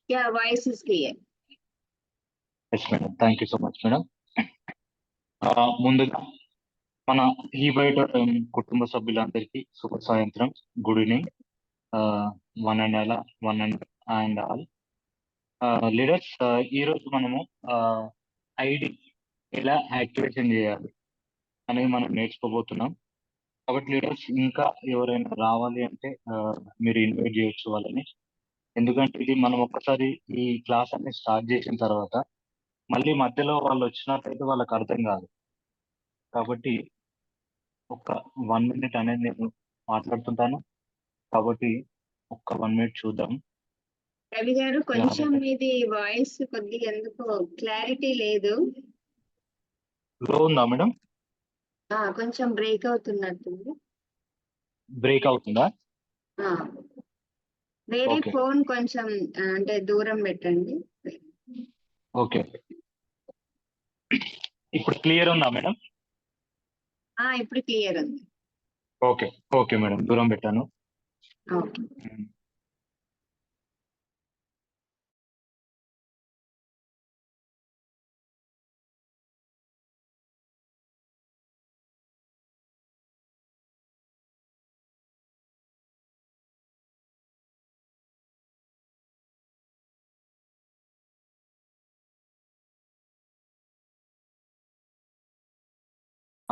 Yeah, voice is clear. Yes madam, thank you so much madam. ముందుగా మన ఈ బయట కుటుంబ సభ్యులందరికీ శుభ సాయంత్రం, good evening, one and all leaders. ఈ రోజు మనము ఐడి ఎలా యాక్టివేషన్ చేయాలి అనేది మనం నేర్చుకోబోతున్నాం. కాబట్టి లీడర్స్ ఇంకా ఎవరైనా రావాలి అంటే మీరు ఇన్వైట్ చేయొచ్చు వాళ్ళని. ఎందుకంటే ఇది మనం ఒక్కసారి ఈ క్లాస్ అనేది స్టార్ట్ చేసిన తర్వాత మళ్ళీ మధ్యలో వాళ్ళు వచ్చినట్టయితే వాళ్ళకి అర్థం కాదు. కాబట్టి ఒక 1 minute అనేది నేను మాట్లాడుతుంటాను. కాబట్టి ఒక్క 1 minute చూద్దాం. రవి గారు, కొంచెం మీది వాయిస్ కొద్దిగా ఎందుకో క్లారిటీ లేదు. లో ఉందా మేడం? కొంచెం బ్రేక్ అవుతున్నట్టుంది. బ్రేక్ అవుతుందా? వేరే Okay. ఫోన్ కొంచెం అంటే దూరం పెట్టండి. ఓకే, ఇప్పుడు క్లియర్ ఉందా మేడం? ఇప్పుడు క్లియర్ ఉంది. ఓకే ఓకే మేడం, దూరం పెట్టాను. ఓకే.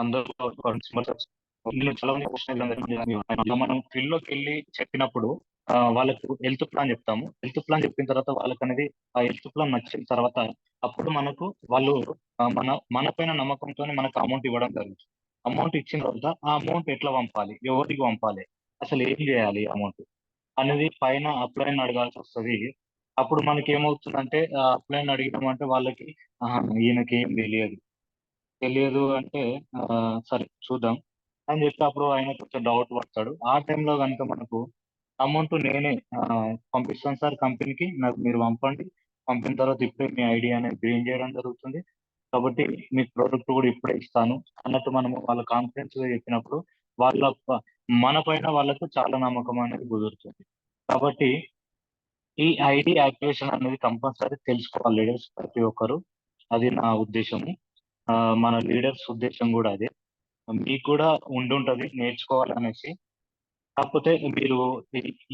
అందరూ చాలా మంది క్వశ్చన్ మనం ఫీల్డ్ లోకి వెళ్ళి చెప్పినప్పుడు వాళ్ళకు హెల్త్ ప్లాన్ చెప్తాము. హెల్త్ ప్లాన్ చెప్పిన తర్వాత వాళ్ళకి అనేది ఆ హెల్త్ ప్లాన్ నచ్చిన తర్వాత అప్పుడు మనకు వాళ్ళు మన పైన నమ్మకంతో మనకు అమౌంట్ ఇవ్వడం జరుగుతుంది. అమౌంట్ ఇచ్చిన తర్వాత ఆ అమౌంట్ ఎట్లా పంపాలి, ఎవరికి పంపాలి, అసలు ఏం చేయాలి అమౌంట్ అనేది పైన అప్లైన్ అడగాల్సి వస్తుంది. అప్పుడు మనకి ఏమవుతుందంటే అప్లైన్ అడిగినామంటే వాళ్ళకి ఈయనకి ఏం తెలియదు అంటే సరే చూద్దాం అని చెప్పి అప్పుడు ఆయన కొంచెం డౌట్ పడతాడు. ఆ టైంలో కనుక మనకు అమౌంట్ నేనే పంపిస్తాను సార్ కంపెనీకి, నాకు మీరు పంపిన తర్వాత ఇప్పుడే మీ ఐడి అనేది గ్రీన్ చేయడం జరుగుతుంది, కాబట్టి మీకు ప్రోడక్ట్ కూడా ఇప్పుడే ఇస్తాను అన్నట్టు మనము వాళ్ళ కాన్ఫిడెన్స్ గా చెప్పినప్పుడు మన పైన వాళ్ళకు చాలా నమ్మకం అనేది కుదురుతుంది. కాబట్టి ఈ ఐడి యాక్టివేషన్ అనేది కంపల్సరీ తెలుసుకోవాలి లీడర్స్ ప్రతి ఒక్కరు. అది నా ఉద్దేశము, మన లీడర్స్ ఉద్దేశం కూడా అదే. మీకు కూడా ఉండుంటది నేర్చుకోవాలనేసి. కాకపోతే మీరు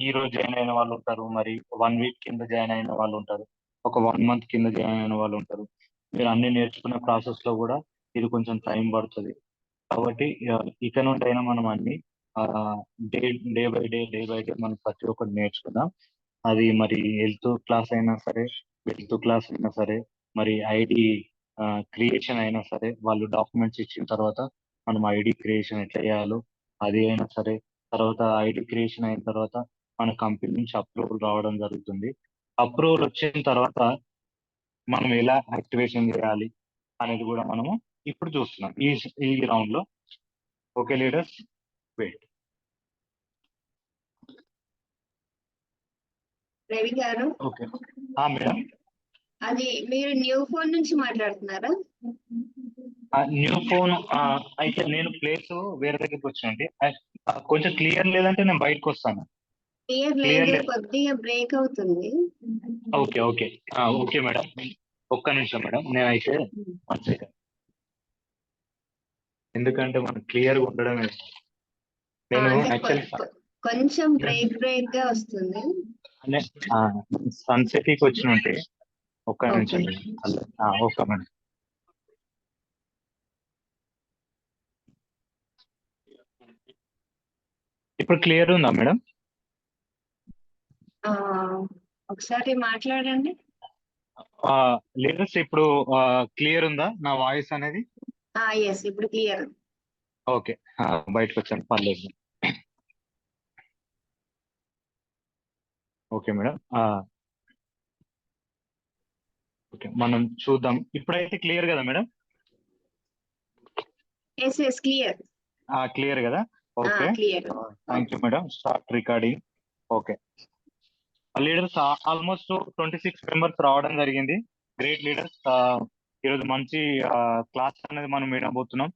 ఈ రోజు జాయిన్ అయిన వాళ్ళు ఉంటారు, మరి 1 week కింద జాయిన్ అయిన వాళ్ళు ఉంటారు, ఒక 1 month కింద జాయిన్ అయిన వాళ్ళు ఉంటారు. మీరు అన్ని నేర్చుకునే ప్రాసెస్ లో కూడా ఇది కొంచెం టైం పడుతుంది. కాబట్టి ఇక నుండి అయినా మనం అన్ని డే బై డే మనం ప్రతి ఒక్కటి నేర్చుకుందాం. అది మరి హెల్త్ క్లాస్ అయినా సరే, వెల్త్ క్లాస్ అయినా సరే, మరి ఐడి క్రియేషన్ అయినా సరే, వాళ్ళు డాక్యుమెంట్స్ ఇచ్చిన తర్వాత మనం ఐడి క్రియేషన్ ఎట్లా చేయాలో అది అయినా సరే, తర్వాత ఐడి క్రియేషన్ అయిన తర్వాత మన కంపెనీ నుంచి అప్రూవల్ రావడం జరుగుతుంది. అప్రూవల్ వచ్చిన తర్వాత మనం ఎలా యాక్టివేషన్ చేయాలి అనేది కూడా మనము ఇప్పుడు చూస్తున్నాం ఈ రౌండ్ లో. Okay leaders, wait. రవి గారు, ఓకే మేడం. అది మీరు న్యూ ఫోన్ నుంచి మాట్లాడుతున్నారా? న్యూ ఫోన్ అయితే నేను ప్లేస్ వేరే దగ్గరికి వచ్చానండి. కొంచెం క్లియర్ లేదంటే నేను బయటకు వస్తాను. క్లియర్ లేదు, కొద్దిగా బ్రేక్ అవుతుంది. ఓకే ఓకే ఓకే మేడం, ఒక్క నిమిషం మేడం, నేనైతే ఎందుకంటే మనకు క్లియర్ గా ఉండడమే. నేను కొంచెం బ్రేక్ గా వస్తుంది. సన్సెట్కి వచ్చిన ఉంటే ఒక్క నిమిషం. Okay madam. ఇప్పుడు క్లియర్ ఉందా మేడం? ఒకసారి మాట్లాడండి. లీడర్స్ ఇప్పుడు క్లియర్ ఉందా నా వాయిస్ అనేది? ఎస్, ఇప్పుడు క్లియర్. ఓకే, బయటకు వచ్చాను, పర్లేదు. ఓకే మేడం, ఓకే మనం చూద్దాం. ఇప్పుడైతే క్లియర్ కదా మేడం? Yes clear. క్లియర్ కదా? Okay, thank you madam. Start recording. Okay leaders, almost 26 members రావడం జరిగింది. Great leaders. ఈరోజు మంచి క్లాస్ అనేది మనం వినబోతున్నాం,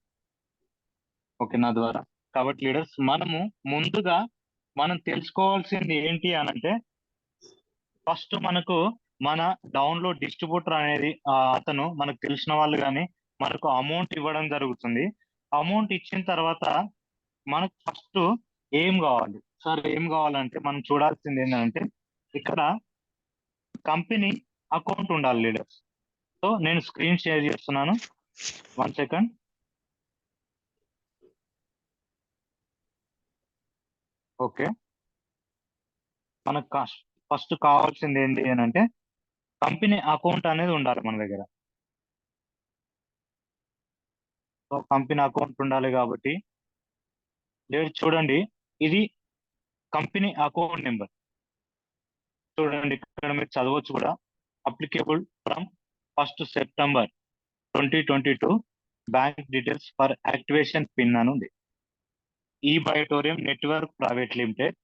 ఓకే నా ద్వారా. కాబట్టి లీడర్స్, మనము ముందుగా మనం తెలుసుకోవాల్సింది ఏంటి అనంటే, ఫస్ట్ మనకు మన డౌన్లోడ్ డిస్ట్రిబ్యూటర్ అనేది అతను మనకు తెలిసిన వాళ్ళు కానీ మనకు అమౌంట్ ఇవ్వడం జరుగుతుంది. అమౌంట్ ఇచ్చిన తర్వాత మనకు ఫస్ట్ ఏం కావాలి సార్? ఏం కావాలంటే మనం చూడాల్సింది ఏంటంటే ఇక్కడ కంపెనీ అకౌంట్ ఉండాలి లీడర్స్. సో నేను స్క్రీన్ షేర్ చేస్తున్నాను, 1 సెకండ్. ఓకే, మనకు ఫస్ట్ కావాల్సింది ఏంటి అని అంటే కంపెనీ అకౌంట్ అనేది ఉండాలి మన దగ్గర. సో కంపెనీ అకౌంట్ ఉండాలి కాబట్టి లేదు, చూడండి ఇది కంపెనీ అకౌంట్ నెంబర్. చూడండి ఇక్కడ మీరు చదవచ్చు కూడా. Applicable from 1st September 2022, bank details for activation pin అని ఉంది. ఈ బయోటోరియం network private limited,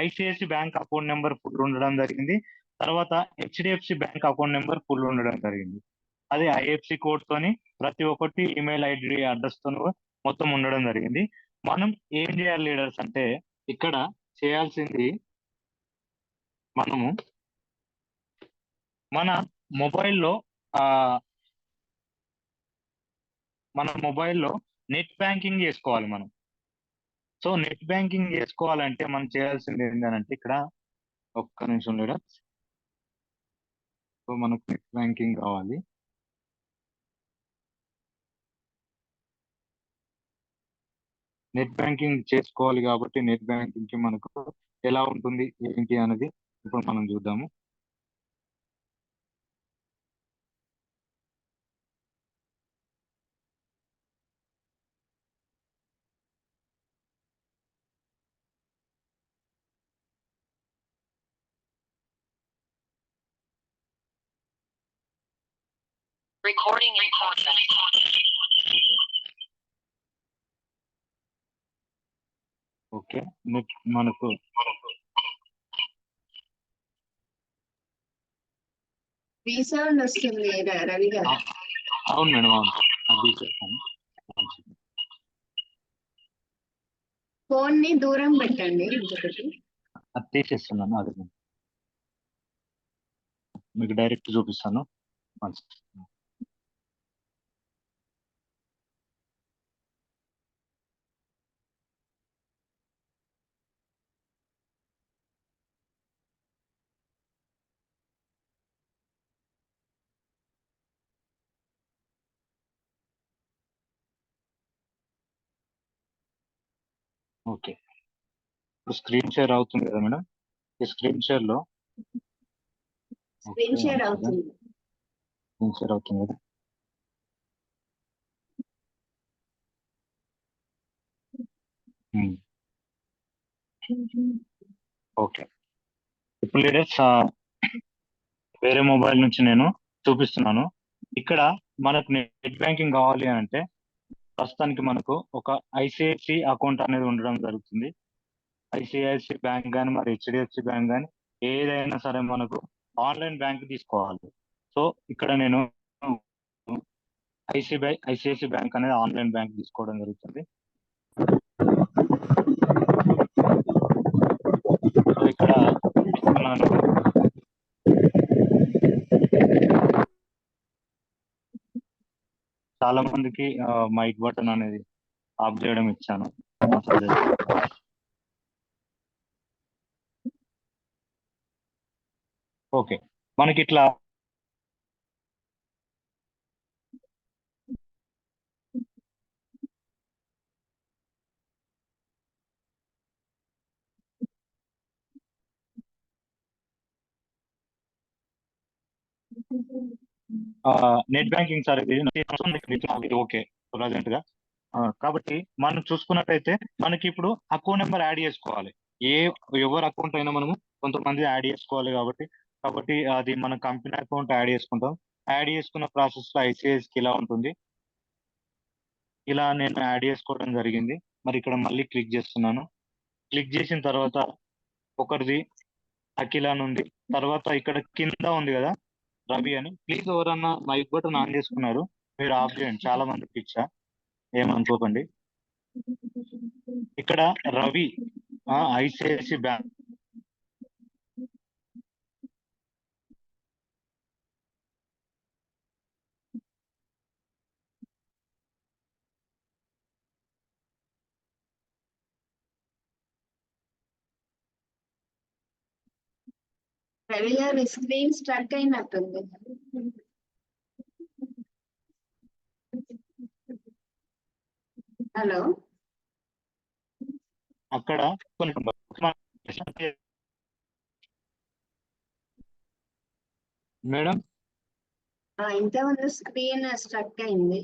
ICICI bank account number full ఉండడం జరిగింది. తర్వాత HDFC bank account number full ఉండడం జరిగింది. అది ఐఎఫ్సి కోడ్ తోని ప్రతి ఒక్కటి ఈమెయిల్ ఐడి అడ్రస్ తో మొత్తం ఉండడం జరిగింది. మనం ఏం చేయాలి లీడర్స్ అంటే ఇక్కడ చేయాల్సింది మనము మన మొబైల్లో నెట్ బ్యాంకింగ్ చేసుకోవాలి మనం. సో నెట్ బ్యాంకింగ్ చేసుకోవాలంటే మనం చేయాల్సింది ఏంటంటే ఇక్కడ ఒక్క నిమిషం లీడర్స్. సో మనకు నెట్ బ్యాంకింగ్ కావాలి. నెట్ బ్యాంకింగ్ చేసుకోవాలి కాబట్టి నెట్ బ్యాంకింగ్ కి మనకు ఎలా ఉంటుంది ఏంటి అనేది ఇప్పుడు మనం చూద్దాము. Recording in progress. Okay, net మనకు రీసౌండ్ వస్తుంది రవి గారు. అవును మేడం, అవును, అది చేస్తాను. ఫోన్ ని దూరం పెట్టండి. ఇంకొకటి అది తీసేస్తున్నాను, అది మీకు డైరెక్ట్ చూపిస్తాను. ఓకే, ఇప్పుడు స్క్రీన్ షేర్ అవుతుంది కదా మేడం. ఈ స్క్రీన్ షేర్ లో స్క్రీన్ షేర్ అవుతుంది. స్క్రీన్ షేర్ అవుతుంది కదా. ఓకే, ఇప్పుడు లీడర్స్ వేరే మొబైల్ నుంచి నేను చూపిస్తున్నాను. ఇక్కడ మనకు నెట్ బ్యాంకింగ్ కావాలి అంటే ప్రస్తుతానికి మనకు ఒక ఐసిఐసి అకౌంట్ అనేది ఉండడం జరుగుతుంది. ఐసిఐసి బ్యాంక్ కానీ మరి హెచ్డిఎఫ్సి బ్యాంక్ కానీ ఏదైనా సరే మనకు ఆన్లైన్ బ్యాంక్ తీసుకోవాలి. సో ఇక్కడ నేను ఐసిఐసి బ్యాంక్ అనేది ఆన్లైన్ బ్యాంక్ తీసుకోవడం జరుగుతుంది. సో ఇక్కడ తీసుకున్నాను. చాలా మందికి మైక్ బటన్ అనేది ఆఫ్ చేయడం ఇచ్చాను. ఓకే, మనకి ఇట్లా నెట్ బ్యాంకింగ్ సార్ ఇది ఓకే ప్రజెంట్ గా. కాబట్టి మనం చూసుకున్నట్టయితే మనకి ఇప్పుడు అకౌంట్ నెంబర్ యాడ్ చేసుకోవాలి. ఎవరి అకౌంట్ అయినా మనము కొంతమంది యాడ్ చేసుకోవాలి కాబట్టి అది మన కంపెనీ అకౌంట్ యాడ్ చేసుకుంటాం. యాడ్ చేసుకున్న ప్రాసెస్ లో ఐసిఐసికి ఇలా ఉంటుంది. ఇలా నేను యాడ్ చేసుకోవడం జరిగింది. మరి ఇక్కడ మళ్ళీ క్లిక్ చేస్తున్నాను. క్లిక్ చేసిన తర్వాత ఒకరిది అఖిల ఉంది. తర్వాత ఇక్కడ కింద ఉంది కదా రవి అని. ప్లీజ్ ఎవరన్నా మైక్ బటన్ ఆన్ చేసుకున్నారు మీరు ఆఫ్ చేయండి, చాలా మందికి ఇచ్చా, ఏమనుకోకండి. ఇక్కడ రవి ఐసిఐసి బ్యాంక్ రవి గారు స్క్రీన్ స్ట్రక్ అయినట్టుంది. హలో అక్కడ కొన్ని మేడం. ఇంతకుముందు స్క్రీన్ స్ట్రక్ అయింది,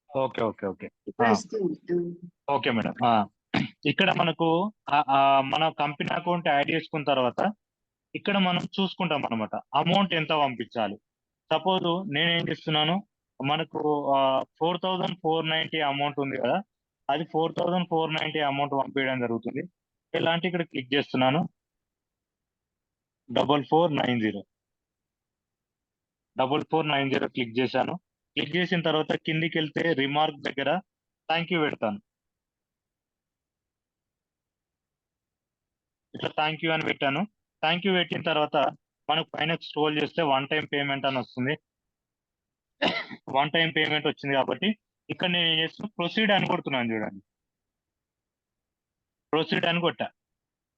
ఓకే ఓకే ఓకే ఇప్పుడు వస్తుంది. Okay madam. ఇక్కడ మనకు మన కంపెనీ అకౌంట్ యాడ్ చేసుకున్న తర్వాత ఇక్కడ మనం చూసుకుంటాం అనమాట అమౌంట్ ఎంత పంపించాలి. సపోజ్ నేను ఏం చేస్తున్నాను, మనకు 4490 అమౌంట్ ఉంది కదా, అది 4490 అమౌంట్ పంపించడం జరుగుతుంది. ఎలాంటి ఇక్కడ క్లిక్ చేస్తున్నాను 4490 క్లిక్ చేశాను. క్లిక్ చేసిన తర్వాత కిందికి వెళ్తే రిమార్క్ దగ్గర థ్యాంక్ యూ పెడతాను. ఇట్లా థ్యాంక్ యూ అని పెట్టాను. థ్యాంక్ యూ పెట్టిన తర్వాత మనకు పైన స్క్రోల్ చేస్తే వన్ టైం పేమెంట్ అని వస్తుంది. వన్ టైం పేమెంట్ వచ్చింది కాబట్టి ఇక్కడ నేను ఏం చేస్తున్నాను, ప్రొసీడ్ అని కొడుతున్నాను. చూడండి, ప్రొసీడ్ అని కొట్టా.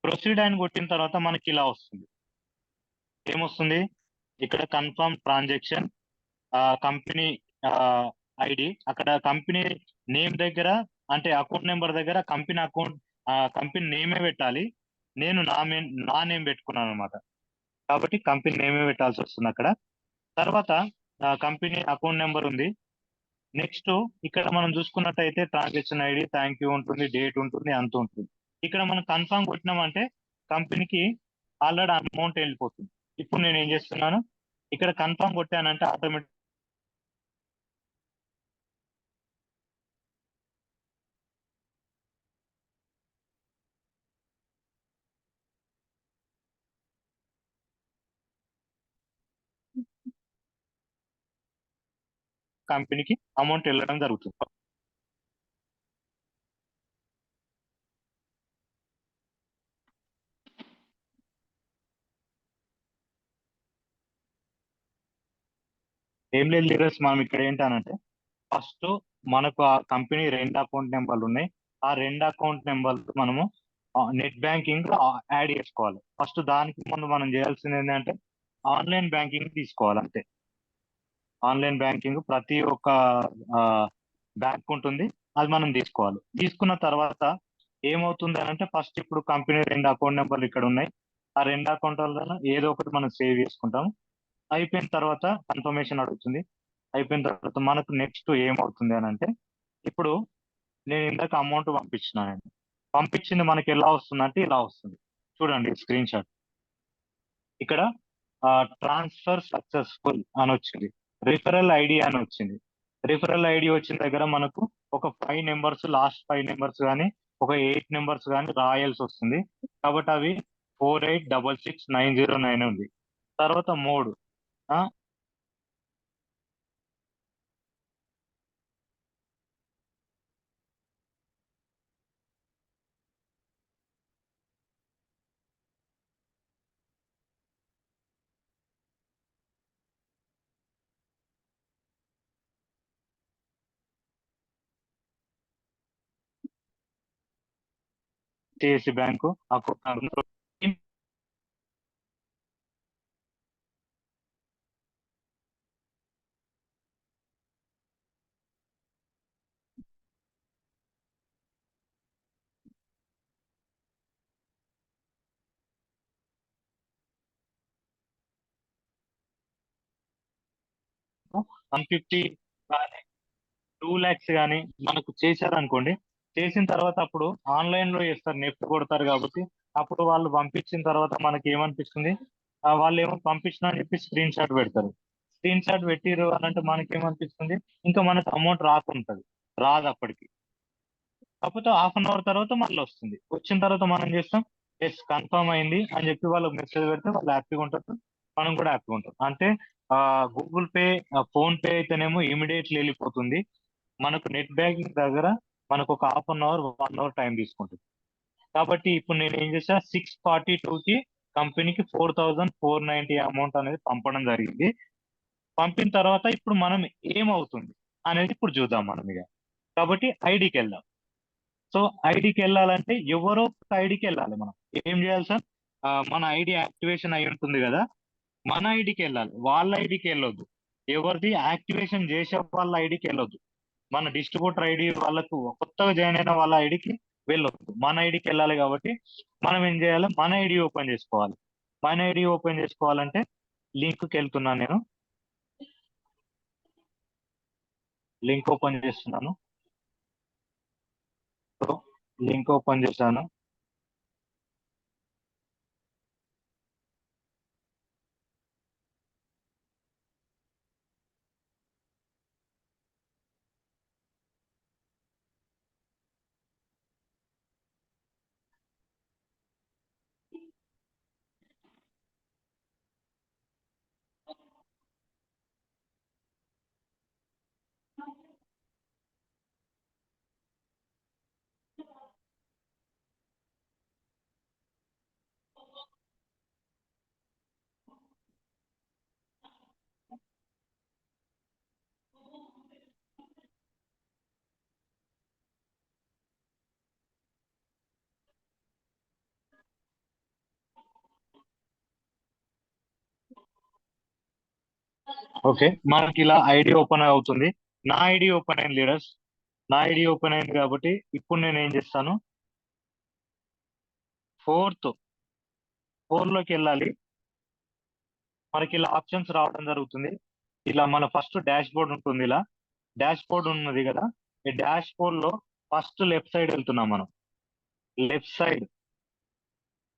ప్రొసీడ్ అని కొట్టిన తర్వాత మనకి ఇలా వస్తుంది. ఏమొస్తుంది, ఇక్కడ కన్ఫర్మ్ ట్రాన్సాక్షన్, కంపెనీ ఐడి, అక్కడ కంపెనీ నేమ్ దగ్గర అంటే అకౌంట్ నెంబర్ దగ్గర కంపెనీ అకౌంట్ కంపెనీ నేమే పెట్టాలి. నేను నా నేమ్ పెట్టుకున్నాను అనమాట, కాబట్టి కంపెనీ నేమే పెట్టాల్సి వస్తుంది అక్కడ. తర్వాత కంపెనీ అకౌంట్ నెంబర్ ఉంది. నెక్స్ట్ ఇక్కడ మనం చూసుకున్నట్టయితే ట్రాన్సాక్షన్ ఐడి, థ్యాంక్ యూ ఉంటుంది, డేట్ ఉంటుంది, అంత ఉంటుంది. ఇక్కడ మనం కన్ఫర్మ్ కొట్టినామంటే కంపెనీకి ఆల్రెడీ అమౌంట్ వెళ్ళిపోతుంది. ఇప్పుడు నేను ఏం చేస్తున్నాను, ఇక్కడ కన్ఫర్మ్ కొట్టానంటే ఆటోమేటిక్ కంపెనీకి అమౌంట్ వెళ్ళడం జరుగుతుంది. ఏం లేదు లీడర్స్, మనం ఇక్కడ ఏంటనంటే ఫస్ట్ మనకు ఆ కంపెనీ 2 అకౌంట్ నెంబర్లు ఉన్నాయి. ఆ 2 అకౌంట్ నెంబర్లు మనము నెట్ బ్యాంకింగ్ యాడ్ చేసుకోవాలి. ఫస్ట్ దానికి ముందు మనం చేయాల్సింది ఏంటంటే ఆన్లైన్ బ్యాంకింగ్ తీసుకోవాలి. అంతే, ఆన్లైన్ బ్యాంకింగ్ ప్రతి ఒక్క బ్యాంక్ ఉంటుంది, అది మనం తీసుకోవాలి. తీసుకున్న తర్వాత ఏమవుతుంది అంటే ఫస్ట్ ఇప్పుడు కంపెనీ 2 అకౌంట్ నెంబర్లు ఇక్కడ ఉన్నాయి. ఆ 2 అకౌంట్లలో ఏదో ఒకటి మనం సేవ్ చేసుకుంటాం. అయిపోయిన తర్వాత కన్ఫర్మేషన్ అడుగుతుంది. అయిపోయిన తర్వాత మనకు నెక్స్ట్ ఏమవుతుంది అని అంటే, ఇప్పుడు నేను ఇందాక అమౌంట్ పంపించినానండి. పంపించింది మనకి ఎలా వస్తుంది అంటే ఇలా వస్తుంది. చూడండి స్క్రీన్ షాట్. ఇక్కడ ట్రాన్స్ఫర్ సక్సెస్ఫుల్ అని వచ్చింది, రిఫరల్ ఐడి అని వచ్చింది. రిఫరల్ ఐడి వచ్చిన దగ్గర మనకు ఒక 5 నెంబర్స్, లాస్ట్ 5 నెంబర్స్ కానీ ఒక 8 నెంబర్స్ కానీ రాయాల్సి వస్తుంది. కాబట్టి అవి 48666909 ఉంది. తర్వాత మోడ్ సిఎస్సి బ్యాంకు అకౌంట్ 150 కానీ 2 lakhs కానీ మనకు చేశారు అనుకోండి. చేసిన తర్వాత అప్పుడు ఆన్లైన్ లో చేస్తారు, నెఫ్ట్ కొడతారు కాబట్టి అప్పుడు వాళ్ళు పంపించిన తర్వాత మనకి ఏమనిపిస్తుంది, వాళ్ళు ఏమో పంపించిన అని చెప్పి స్క్రీన్ షాట్ పెడతారు. స్క్రీన్ షాట్ పెట్టిరు అని అంటే మనకి ఏమనిపిస్తుంది, ఇంకా మనకు అమౌంట్ రాకుంటది, రాదు అప్పటికి. కాకపోతే హాఫ్ అన్ అవర్ తర్వాత మళ్ళీ వస్తుంది. వచ్చిన తర్వాత మనం చేస్తాం, ఎస్ కన్ఫర్మ్ అయింది అని చెప్పి వాళ్ళకి మెసేజ్ పెడితే వాళ్ళు హ్యాపీగా ఉంటారు, మనం కూడా హ్యాపీగా ఉంటాం. అంటే గూగుల్ పే, ఫోన్ పే అయితేనేమో ఇమీడియట్లీ వెళ్ళిపోతుంది. మనకు నెట్ బ్యాంకింగ్ దగ్గర మనకు ఒక half an hour 1 hour time తీసుకుంటుంది. కాబట్టి ఇప్పుడు నేను ఏం చేసా, 642కి కంపెనీకి 4490 అమౌంట్ అనేది పంపడం జరిగింది. పంపిన తర్వాత ఇప్పుడు మనం ఏమవుతుంది అనేది ఇప్పుడు చూద్దాం మనం ఇక. కాబట్టి ఐడికి వెళ్దాం. సో ఐడికి వెళ్ళాలంటే ఎవరో ఒక ఐడికి వెళ్ళాలి. మనం ఏం చేయాలి సార్, మన ఐడి యాక్టివేషన్ అయి ఉంటుంది కదా, మన ఐడికి వెళ్ళాలి, వాళ్ళ ఐడికి వెళ్ళొద్దు. ఎవరిది యాక్టివేషన్ చేసే వాళ్ళ ఐడికి వెళ్ళొద్దు. మన డిస్ట్రిబ్యూటర్ ఐడి వాళ్ళకు కొత్తగా జాయిన్ అయిన వాళ్ళ ఐడికి వెళ్ళొద్దు, మన ఐడికి వెళ్ళాలి. కాబట్టి మనం ఏం చేయాలి, మన ఐడి ఓపెన్ చేసుకోవాలి. మన ఐడి ఓపెన్ చేసుకోవాలంటే లింక్కి వెళ్తున్నాను నేను. లింక్ ఓపెన్ చేస్తున్నాను. లింక్ ఓపెన్ చేశాను. ఓకే, మనకి ఇలా ఐడి ఓపెన్ అవుతుంది. నా ఐడి ఓపెన్ అయింది లీడర్స్. నా ఐడి ఓపెన్ అయింది కాబట్టి ఇప్పుడు నేను ఏం చేస్తాను, ఫోర్ లోకి వెళ్ళాలి. మనకి ఇలా ఆప్షన్స్ రావడం జరుగుతుంది. ఇలా మన ఫస్ట్ డాష్ బోర్డ్ ఉంటుంది. ఇలా డాష్ బోర్డ్ ఉన్నది కదా, ఈ డాష్ బోర్డ్ లో ఫస్ట్ లెఫ్ట్ సైడ్ వెళ్తున్నాం మనం. లెఫ్ట్ సైడ్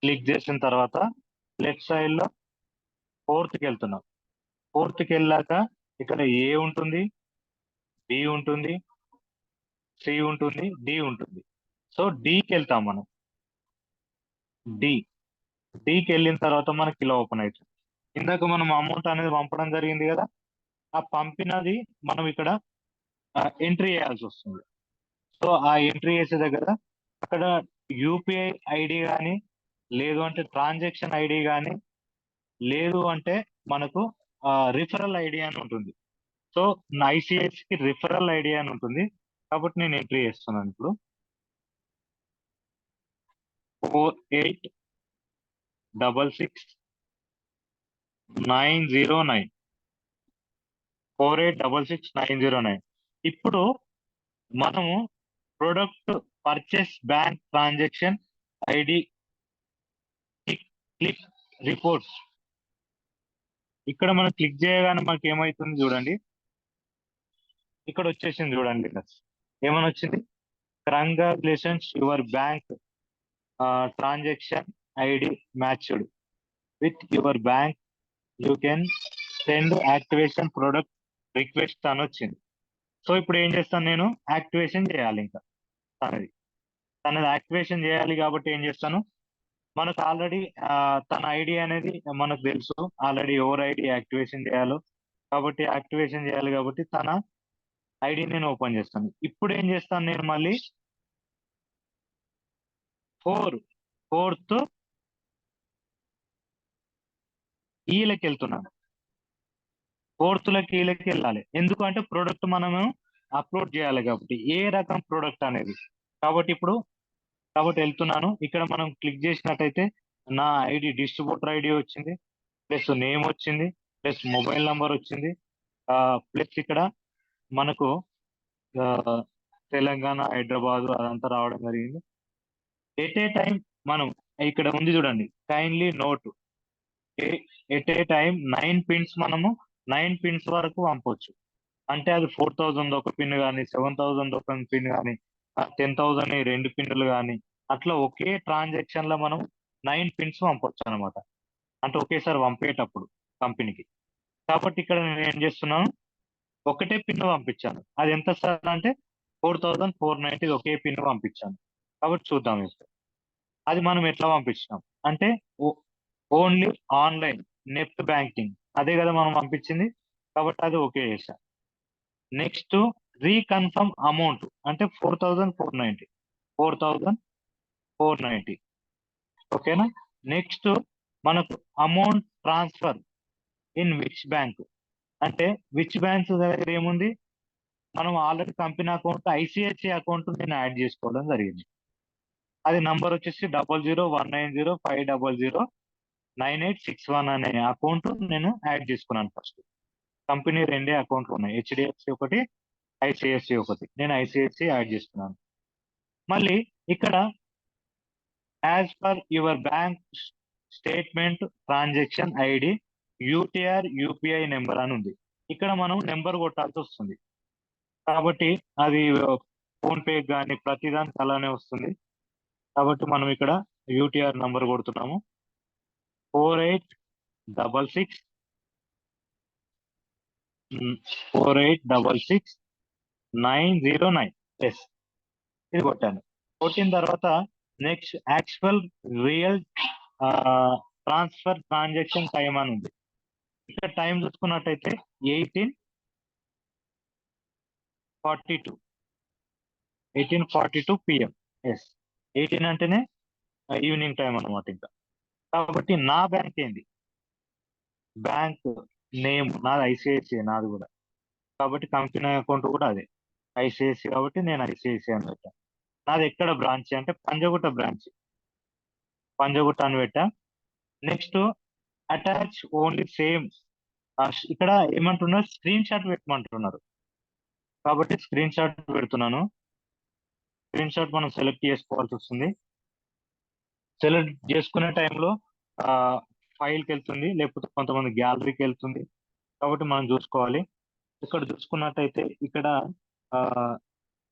క్లిక్ చేసిన తర్వాత లెఫ్ట్ సైడ్ లో ఫోర్త్ కి వెళ్తున్నాం. ఫోర్త్ కి వెళ్ళాక ఇక్కడ ఏ ఉంటుంది, బి ఉంటుంది, సి ఉంటుంది, డి ఉంటుంది. సో డికి వెళ్తాం మనం. డి డికి వెళ్ళిన తర్వాత మనకి ఇలా ఓపెన్ అవుతుంది. ఇందాక మనం అమౌంట్ అనేది పంపడం జరిగింది కదా, ఆ పంపినది మనం ఇక్కడ ఎంట్రీ చేయాల్సి వస్తుంది. సో ఆ ఎంట్రీ చేసే దగ్గర అక్కడ యూపీఐ ఐడి కానీ, లేదు అంటే ట్రాన్సాక్షన్ ఐడి కానీ, లేదు అంటే మనకు రిఫరల్ ఐడి అని ఉంటుంది. సో నా ఐసిఐసి కి రిఫరల్ ఐడి అని ఉంటుంది. కాబట్టి నేను ఎంట్రీ చేస్తున్నాను ఇప్పుడు 4866 909. 4866 909. ఇప్పుడు మనము product purchase bank transaction ID click reports, ఇక్కడ మనం క్లిక్ చేయగానే మనకి ఏమవుతుంది చూడండి, ఇక్కడ వచ్చేసింది చూడండి. ఏమని వచ్చింది, congratulations your bank transaction ID matched with your bank, you can send activation product request అని వచ్చింది. సో ఇప్పుడు ఏం చేస్తాను, నేను యాక్టివేషన్ చేయాలి. ఇంకా తనది యాక్టివేషన్ చేయాలి కాబట్టి ఏం చేస్తాను, మనకు ఆల్రెడీ తన ఐడి అనేది మనకు తెలుసు, ఆల్రెడీ ఎవరు ఐడి యాక్టివేషన్ చేయాలో. కాబట్టి యాక్టివేషన్ చేయాలి కాబట్టి తన ఐడి నేను ఓపెన్ చేస్తాను. ఇప్పుడు ఏం చేస్తాను, నేను మళ్ళీ ఫోర్త్ ఈలకి వెళ్తున్నాను. ఈలకి వెళ్ళాలి. ఎందుకంటే ప్రోడక్ట్ మనము అప్లోడ్ చేయాలి కాబట్టి, ఏ రకం ప్రోడక్ట్ అనేది. కాబట్టి వెళ్తున్నాను. ఇక్కడ మనం క్లిక్ చేసినట్టయితే నా ఐడి డిస్ట్రిబ్యూటర్ ఐడి వచ్చింది, ప్లస్ నేమ్ వచ్చింది, ప్లస్ మొబైల్ నంబర్ వచ్చింది, ప్లస్ ఇక్కడ మనకు తెలంగాణ, హైదరాబాద్ అదంతా రావడం జరిగింది. ఎట్ ఏ టైం మనం ఇక్కడ ఉంది చూడండి, kindly note, at a time 9 pins మనము 9 పిన్స్ వరకు పంపొచ్చు. అంటే అది 4000 ఒక పిన్ కానీ, 7000 ఒక పిన్ కానీ, 10,000 2 పిన్నులు కానీ, అట్లా ఒకే ట్రాన్సాక్షన్ లో మనం 9 పిన్స్ పంపొచ్చు అనమాట. అంటే ఒకేసారి పంపేటప్పుడు కంపెనీకి. కాబట్టి ఇక్కడ నేను ఏం చేస్తున్నాను, ఒకటే పిన్ పంపించాను. అది ఎంత సార్ అంటే 4490 ఒకే పిన్ పంపించాను. కాబట్టి చూద్దాం ఇప్పుడు అది మనం ఎట్లా పంపించినాం అంటే, ఓన్లీ ఆన్లైన్ నెట్ బ్యాంకింగ్, అదే కదా మనం పంపించింది. కాబట్టి అది ఓకే చేశాను. నెక్స్ట్ రీకన్ఫర్మ్ అమౌంట్ అంటే 4490. ఓకేనా. నెక్స్ట్ మనకు amount transfer in which bank, అంటే విచ్ బ్యాంక్ దగ్గర ఏముంది, మనం already company account ICICI account నేను యాడ్ చేసుకోవడం జరిగింది. అది నంబర్ వచ్చేసి 001905009861 అనే అకౌంట్ నేను యాడ్ చేసుకున్నాను ఫస్ట్. కంపెనీ రెండే అకౌంట్లు ఉన్నాయి, హెచ్డిఎఫ్సి ఒకటి, ఐసిఐసి ఒకటి. నేను ఐసిఐసి యాడ్ చేసుకున్నాను. మళ్ళీ ఇక్కడ as per your bank statement transaction ID UTR UPI number అని ఉంది. ఇక్కడ మనం నెంబర్ కొట్టాల్సి వస్తుంది. కాబట్టి అది ఫోన్ పే కానీ ప్రతిదానికి అలానే వస్తుంది. కాబట్టి మనం ఇక్కడ యూటీఆర్ నంబర్ కొడుతున్నాము 4866 909. ఎస్, ఇది కొట్టాను. కొట్టిన తర్వాత next actual real transfer transaction time అని ఉంది. ఇక్కడ టైం చూసుకున్నట్టయితే 1842 PM. ఎస్, 18 అంటేనే ఈవినింగ్ టైం అనమాట. ఇంకా కాబట్టి నా బ్యాంక్ ఏంది, బ్యాంక్ నేమ్ నాది ఐసిఐసిఐ, నాది కూడా. కాబట్టి కంపెనీ అకౌంట్ కూడా అదే ఐసిఐసిఐ, కాబట్టి నేను ఐసిఐసిఐ అని పెట్టా. నాది ఎక్కడ బ్రాంచ్ అంటే పంజగుట్ట బ్రాంచ్, పంజగుట్ట అని పెట్టా. నెక్స్ట్ అటాచ్ ఓన్లీ సేమ్, ఇక్కడ ఏమంటున్నారు, స్క్రీన్ షాట్ పెట్టమంటున్నారు. కాబట్టి స్క్రీన్ షాట్ పెడుతున్నాను. స్క్రీన్ షాట్ మనం సెలెక్ట్ చేసుకోవాల్సి వస్తుంది. సెలెక్ట్ చేసుకునే టైంలో ఫైల్కి వెళ్తుంది, లేకపోతే కొంతమంది గ్యాలరీకి వెళ్తుంది. కాబట్టి మనం చూసుకోవాలి. ఇక్కడ చూసుకున్నట్టయితే ఇక్కడ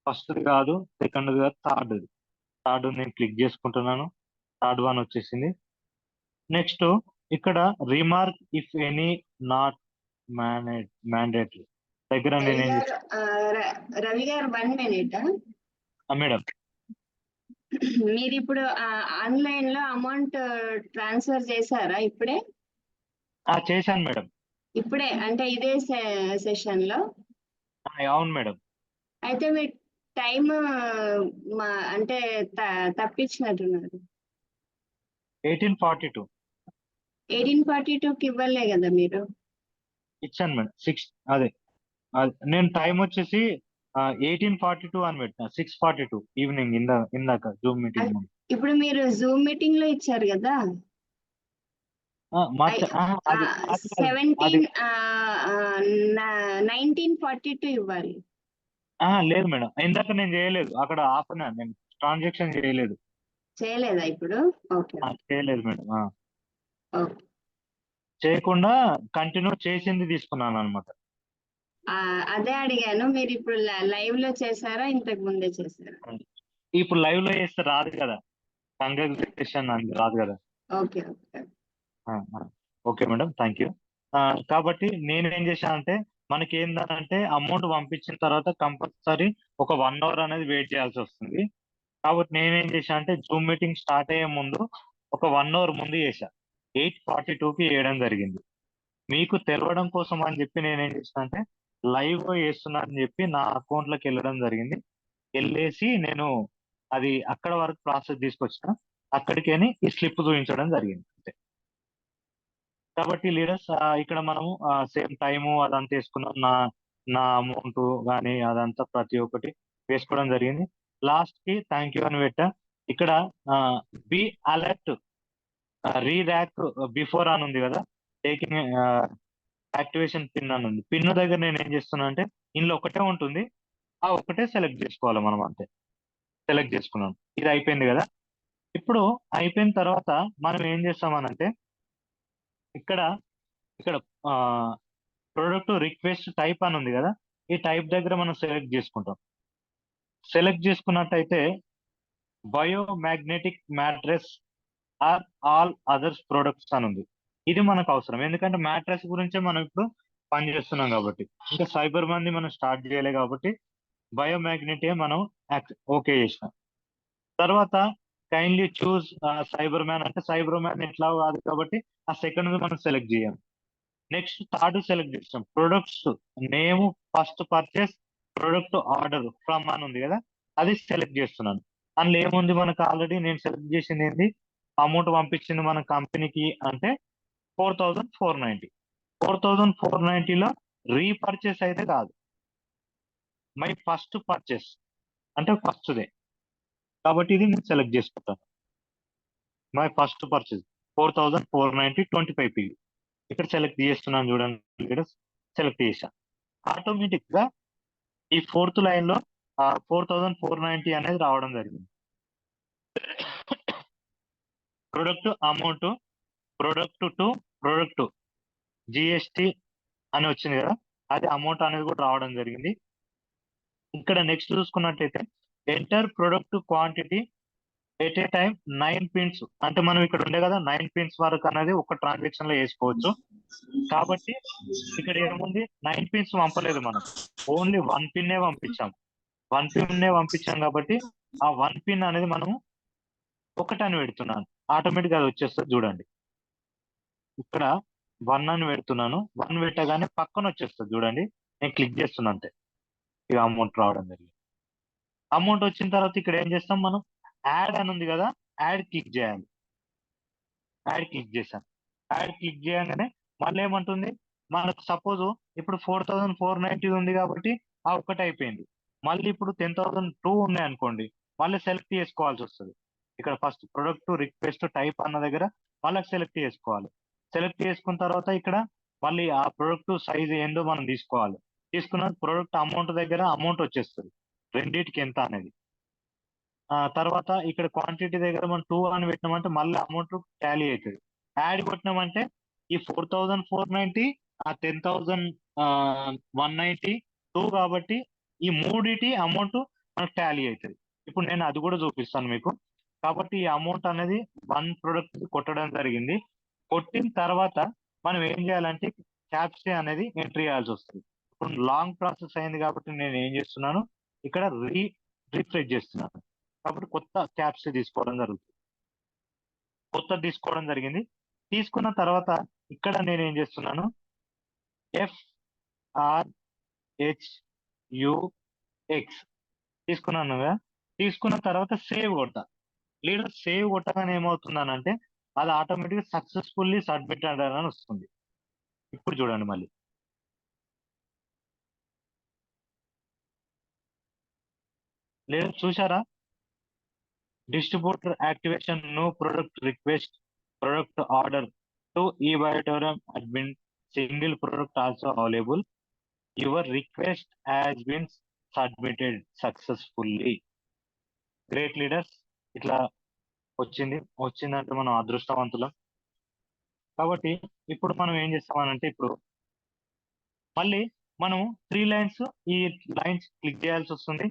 ఫస్ట్ కాదు, సెకండ్ కాదు, థర్డ్ నేను క్లిక్ చేసుకుంటున్నాను. థర్డ్ వన్ వచ్చేసింది. నెక్స్ట్ ఇక్కడ remark if any not mandatory దగ్గర నేను ఏం రవి గారు 1 minute. మేడం, మీరు ఇప్పుడు ఆన్లైన్ లో అమౌంట్ ట్రాన్స్ఫర్ చేశారా? ఇప్పుడే చేశాను మేడం. ఇప్పుడే అంటే ఇదే సెషన్ లో? అవును మేడం. అయితే మీ టైం అంటే తప్పించినట్టున్నారు. 1842కి ఇవ్వలే కదా మీరు? ఇచ్చాను మేడం. 6 అదే నేను టైం వచ్చేసి 1842 అని పెట్టిన, 6:42 ఈవినింగ్ ఇందాక జూమ్ మీటింగ్. ఇప్పుడు మీరు జూమ్ మీటింగ్ లో ఇచ్చారు కదా 1942 ఇవ్వాలి. లేదు మేడం, ఇందాక నేను చేయలేదు, అక్కడ ఆపనా, నేను ట్రాన్సాక్షన్ చేయలేదా ఇప్పుడు? ఓకే, చేయలేదు మేడం. ఓకే. చేయకుండా కంటిన్యూ చేసింది తీసుకున్నాను అనమాట. అదే అడిగాను. మీరు ఇప్పుడు లైవ్ లో చేశారా, ఇంతకు ముందే చేశారా? ఇప్పుడు లైవ్ లో చేస్తే రాదు కదా, కంగ్రాచులేషన్ అని రాదు కదా. Okay, okay madam, thank you. కాబట్టి నేను ఏం చేశానంటే, మనకి ఏంటంటే అమౌంట్ పంపించిన తర్వాత కంపల్సరీ ఒక 1 hour అనేది వెయిట్ చేయాల్సి వస్తుంది. కాబట్టి నేనేం చేశా అంటే జూమ్ మీటింగ్ స్టార్ట్ అయ్యే ముందు ఒక 1 hour ముందు చేశా. 8:42కి చేయడం జరిగింది. మీకు తెలవడం కోసం అని చెప్పి నేనేం చేసిన అంటే లైవ్ గా చేస్తున్నానని చెప్పి నా అకౌంట్ లోకి వెళ్ళడం జరిగింది. వెళ్ళేసి నేను అది అక్కడ వరకు ప్రాసెస్ తీసుకొచ్చిన, అక్కడికి ఈ స్లిప్ చూపించడం జరిగింది అంతే. కాబట్టి లీడర్స్ ఇక్కడ మనము సేమ్ టైము అదంతా వేసుకున్నాం, నా అమౌంట్ కానీ అదంతా ప్రతి ఒక్కటి వేసుకోవడం జరిగింది. లాస్ట్ కి థ్యాంక్ యూ అని పెట్టా. ఇక్కడ బి అలర్ట్ రీరాక్ బిఫోర్ అని ఉంది కదా, టేకింగ్ యాక్టివేషన్ పిన్ అని ఉంది. పిన్ దగ్గర నేను ఏం చేస్తున్నా అంటే ఇందులో ఒకటే ఉంటుంది, ఆ ఒకటే సెలెక్ట్ చేసుకోవాలి మనం అంతే. సెలెక్ట్ చేసుకున్నాను, ఇది అయిపోయింది కదా. ఇప్పుడు అయిపోయిన తర్వాత మనం ఏం చేస్తామనంటే ఇక్కడ ప్రొడక్ట్ రిక్వెస్ట్ టైప్ అని ఉంది కదా, ఈ టైప్ దగ్గర మనం సెలెక్ట్ చేసుకుంటాం. సెలెక్ట్ చేసుకున్నట్టయితే biomagnetic mattress or all others products అని ఉంది. ఇది మనకు అవసరం, ఎందుకంటే మ్యాట్రెస్ గురించే మనం ఇప్పుడు పని చేస్తున్నాం కాబట్టి. ఇంకా సైబర్ మ్యాన్ మనం స్టార్ట్ చేయలే కాబట్టి బయోమాగ్నెట్ మనం ఓకే చేసినాం. తర్వాత కైండ్లీ చూస్ సైబర్ మ్యాన్ అంటే సైబర్ మ్యాన్ ఎట్లా కాదు కాబట్టి ఆ సెకండ్ మనం సెలెక్ట్ చేయాలి. నెక్స్ట్ థర్డ్ సెలెక్ట్ చేస్తాం. Products name first purchase product order from అని ఉంది కదా, అది సెలెక్ట్ చేస్తున్నాను. అందులో ఏముంది మనకు ఆల్రెడీ నేను సెలెక్ట్ చేసింది ఏంటి, అమౌంట్ పంపించింది మన కంపెనీకి అంటే 4,490. 4,490లో రీపర్చేస్ అయితే కాదు, మై ఫస్ట్ పర్చేస్ అంటే ఫస్ట్దే. కాబట్టి ఇది నేను సెలెక్ట్ చేసుకుంటాను. మై ఫస్ట్ పర్చేజ్ 4490.25 ఇక్కడ సెలెక్ట్ చేస్తున్నాను చూడండి లీడర్స్, సెలెక్ట్ చేశాను. ఆటోమేటిక్ గా ఈ 4th లైన్ లో 4490 అనేది రావడం జరిగింది. Product amount, product to product GST అని వచ్చింది కదా, అది అమౌంట్ అనేది కూడా రావడం జరిగింది. ఇక్కడ నెక్స్ట్ చూసుకున్నట్టయితే enter product quantity at a time 9 pins, అంటే మనం ఇక్కడ ఉండే కదా 9 పిన్స్ వరకు అనేది ఒక ట్రాన్సాక్షన్ లో వేసుకోవచ్చు. కాబట్టి ఇక్కడ ఏముంది, 9 పిన్స్ పంపలేదు, మనం ఓన్లీ 1 పిన్నే పంపించాం. 1 పిన్నే పంపించాం కాబట్టి ఆ 1 పిన్ అనేది మనము ఒకటని పెడుతున్నాను, ఆటోమేటిక్ అది వచ్చేస్తుంది చూడండి. ఇక్కడ 1 అని పెడుతున్నాను, 1 పెట్టగానే పక్కన వచ్చేస్తుంది చూడండి. నేను క్లిక్ చేస్తున్నా అంతే, ఇక అమౌంట్ రావడం జరిగింది. అమౌంట్ వచ్చిన తర్వాత ఇక్కడ ఏం చేస్తాం, మనం యాడ్ అని ఉంది కదా, యాడ్ క్లిక్ చేయాలి. యాడ్ క్లిక్ చేశాను. యాడ్ క్లిక్ చేయగానే మళ్ళీ ఏమంటుంది, మనకు సపోజ్ ఇప్పుడు 4490 ఉంది కాబట్టి ఆ ఒక్కటి అయిపోయింది. మళ్ళీ ఇప్పుడు 10,002 ఉన్నాయి అనుకోండి, మళ్ళీ సెలెక్ట్ చేసుకోవాల్సి వస్తుంది. ఇక్కడ ఫస్ట్ ప్రొడక్ట్ రిక్వెస్ట్ టైప్ అన్న దగ్గర మళ్ళీ సెలెక్ట్ చేసుకోవాలి. సెలెక్ట్ చేసుకున్న తర్వాత ఇక్కడ మళ్ళీ ఆ ప్రొడక్ట్ సైజ్ ఏందో మనం తీసుకోవాలి. తీసుకున్న ప్రొడక్ట్ అమౌంట్ దగ్గర అమౌంట్ వచ్చేస్తుంది, రెండింటికి ఎంత అనేది. తర్వాత ఇక్కడ క్వాంటిటీ దగ్గర మనం 2 అని పెట్టినామంటే మళ్ళీ అమౌంట్ టాలీ అవుతుంది. యాడ్ కొట్టినామంటే ఈ 4490 ఆ 10,190 2 కాబట్టి ఈ మూడిటి అమౌంట్ మనకు టాలీ అవుతుంది. ఇప్పుడు నేను అది కూడా చూపిస్తాను మీకు. కాబట్టి ఈ అమౌంట్ అనేది 1 ప్రొడక్ట్ కొట్టడం జరిగింది. కొట్టిన తర్వాత మనం ఏం చేయాలంటే క్యాప్చా అనేది ఎంట్రీ చేయాల్సి వస్తుంది. ఇప్పుడు లాంగ్ ప్రాసెస్ అయింది కాబట్టి నేను ఏం చేస్తున్నాను, ఇక్కడ రీఫ్రెష్ చేస్తున్నాను. కాబట్టి కొత్త క్యాప్చా తీసుకోవడం జరుగుతుంది. కొత్త తీసుకోవడం జరిగింది. తీసుకున్న తర్వాత ఇక్కడ నేను ఏం చేస్తున్నాను, FRHUX తీసుకున్నాను కదా. తీసుకున్న తర్వాత సేవ్ కొడతా. లీడర్ సేవ్ కొట్టగానే ఏమవుతుందనంటే అది ఆటోమేటిక్గా సక్సెస్ఫుల్లీ సబ్మిటెడ్ అని వస్తుంది. ఇప్పుడు చూడండి మళ్ళీ లీడర్ చూసారా, distributor activation no product request product order to eBuyoterum admin single product also available your request has been submitted successfully. Great leaders, ఇట్లా వచ్చిందంటే మనం అదృష్టవంతులం. కాబట్టి ఇప్పుడు మనం ఏం చేస్తామనంటే ఇప్పుడు మళ్ళీ మనం 3 లైన్స్ ఈ లైన్స్ క్లిక్ చేయాల్సి వస్తుంది.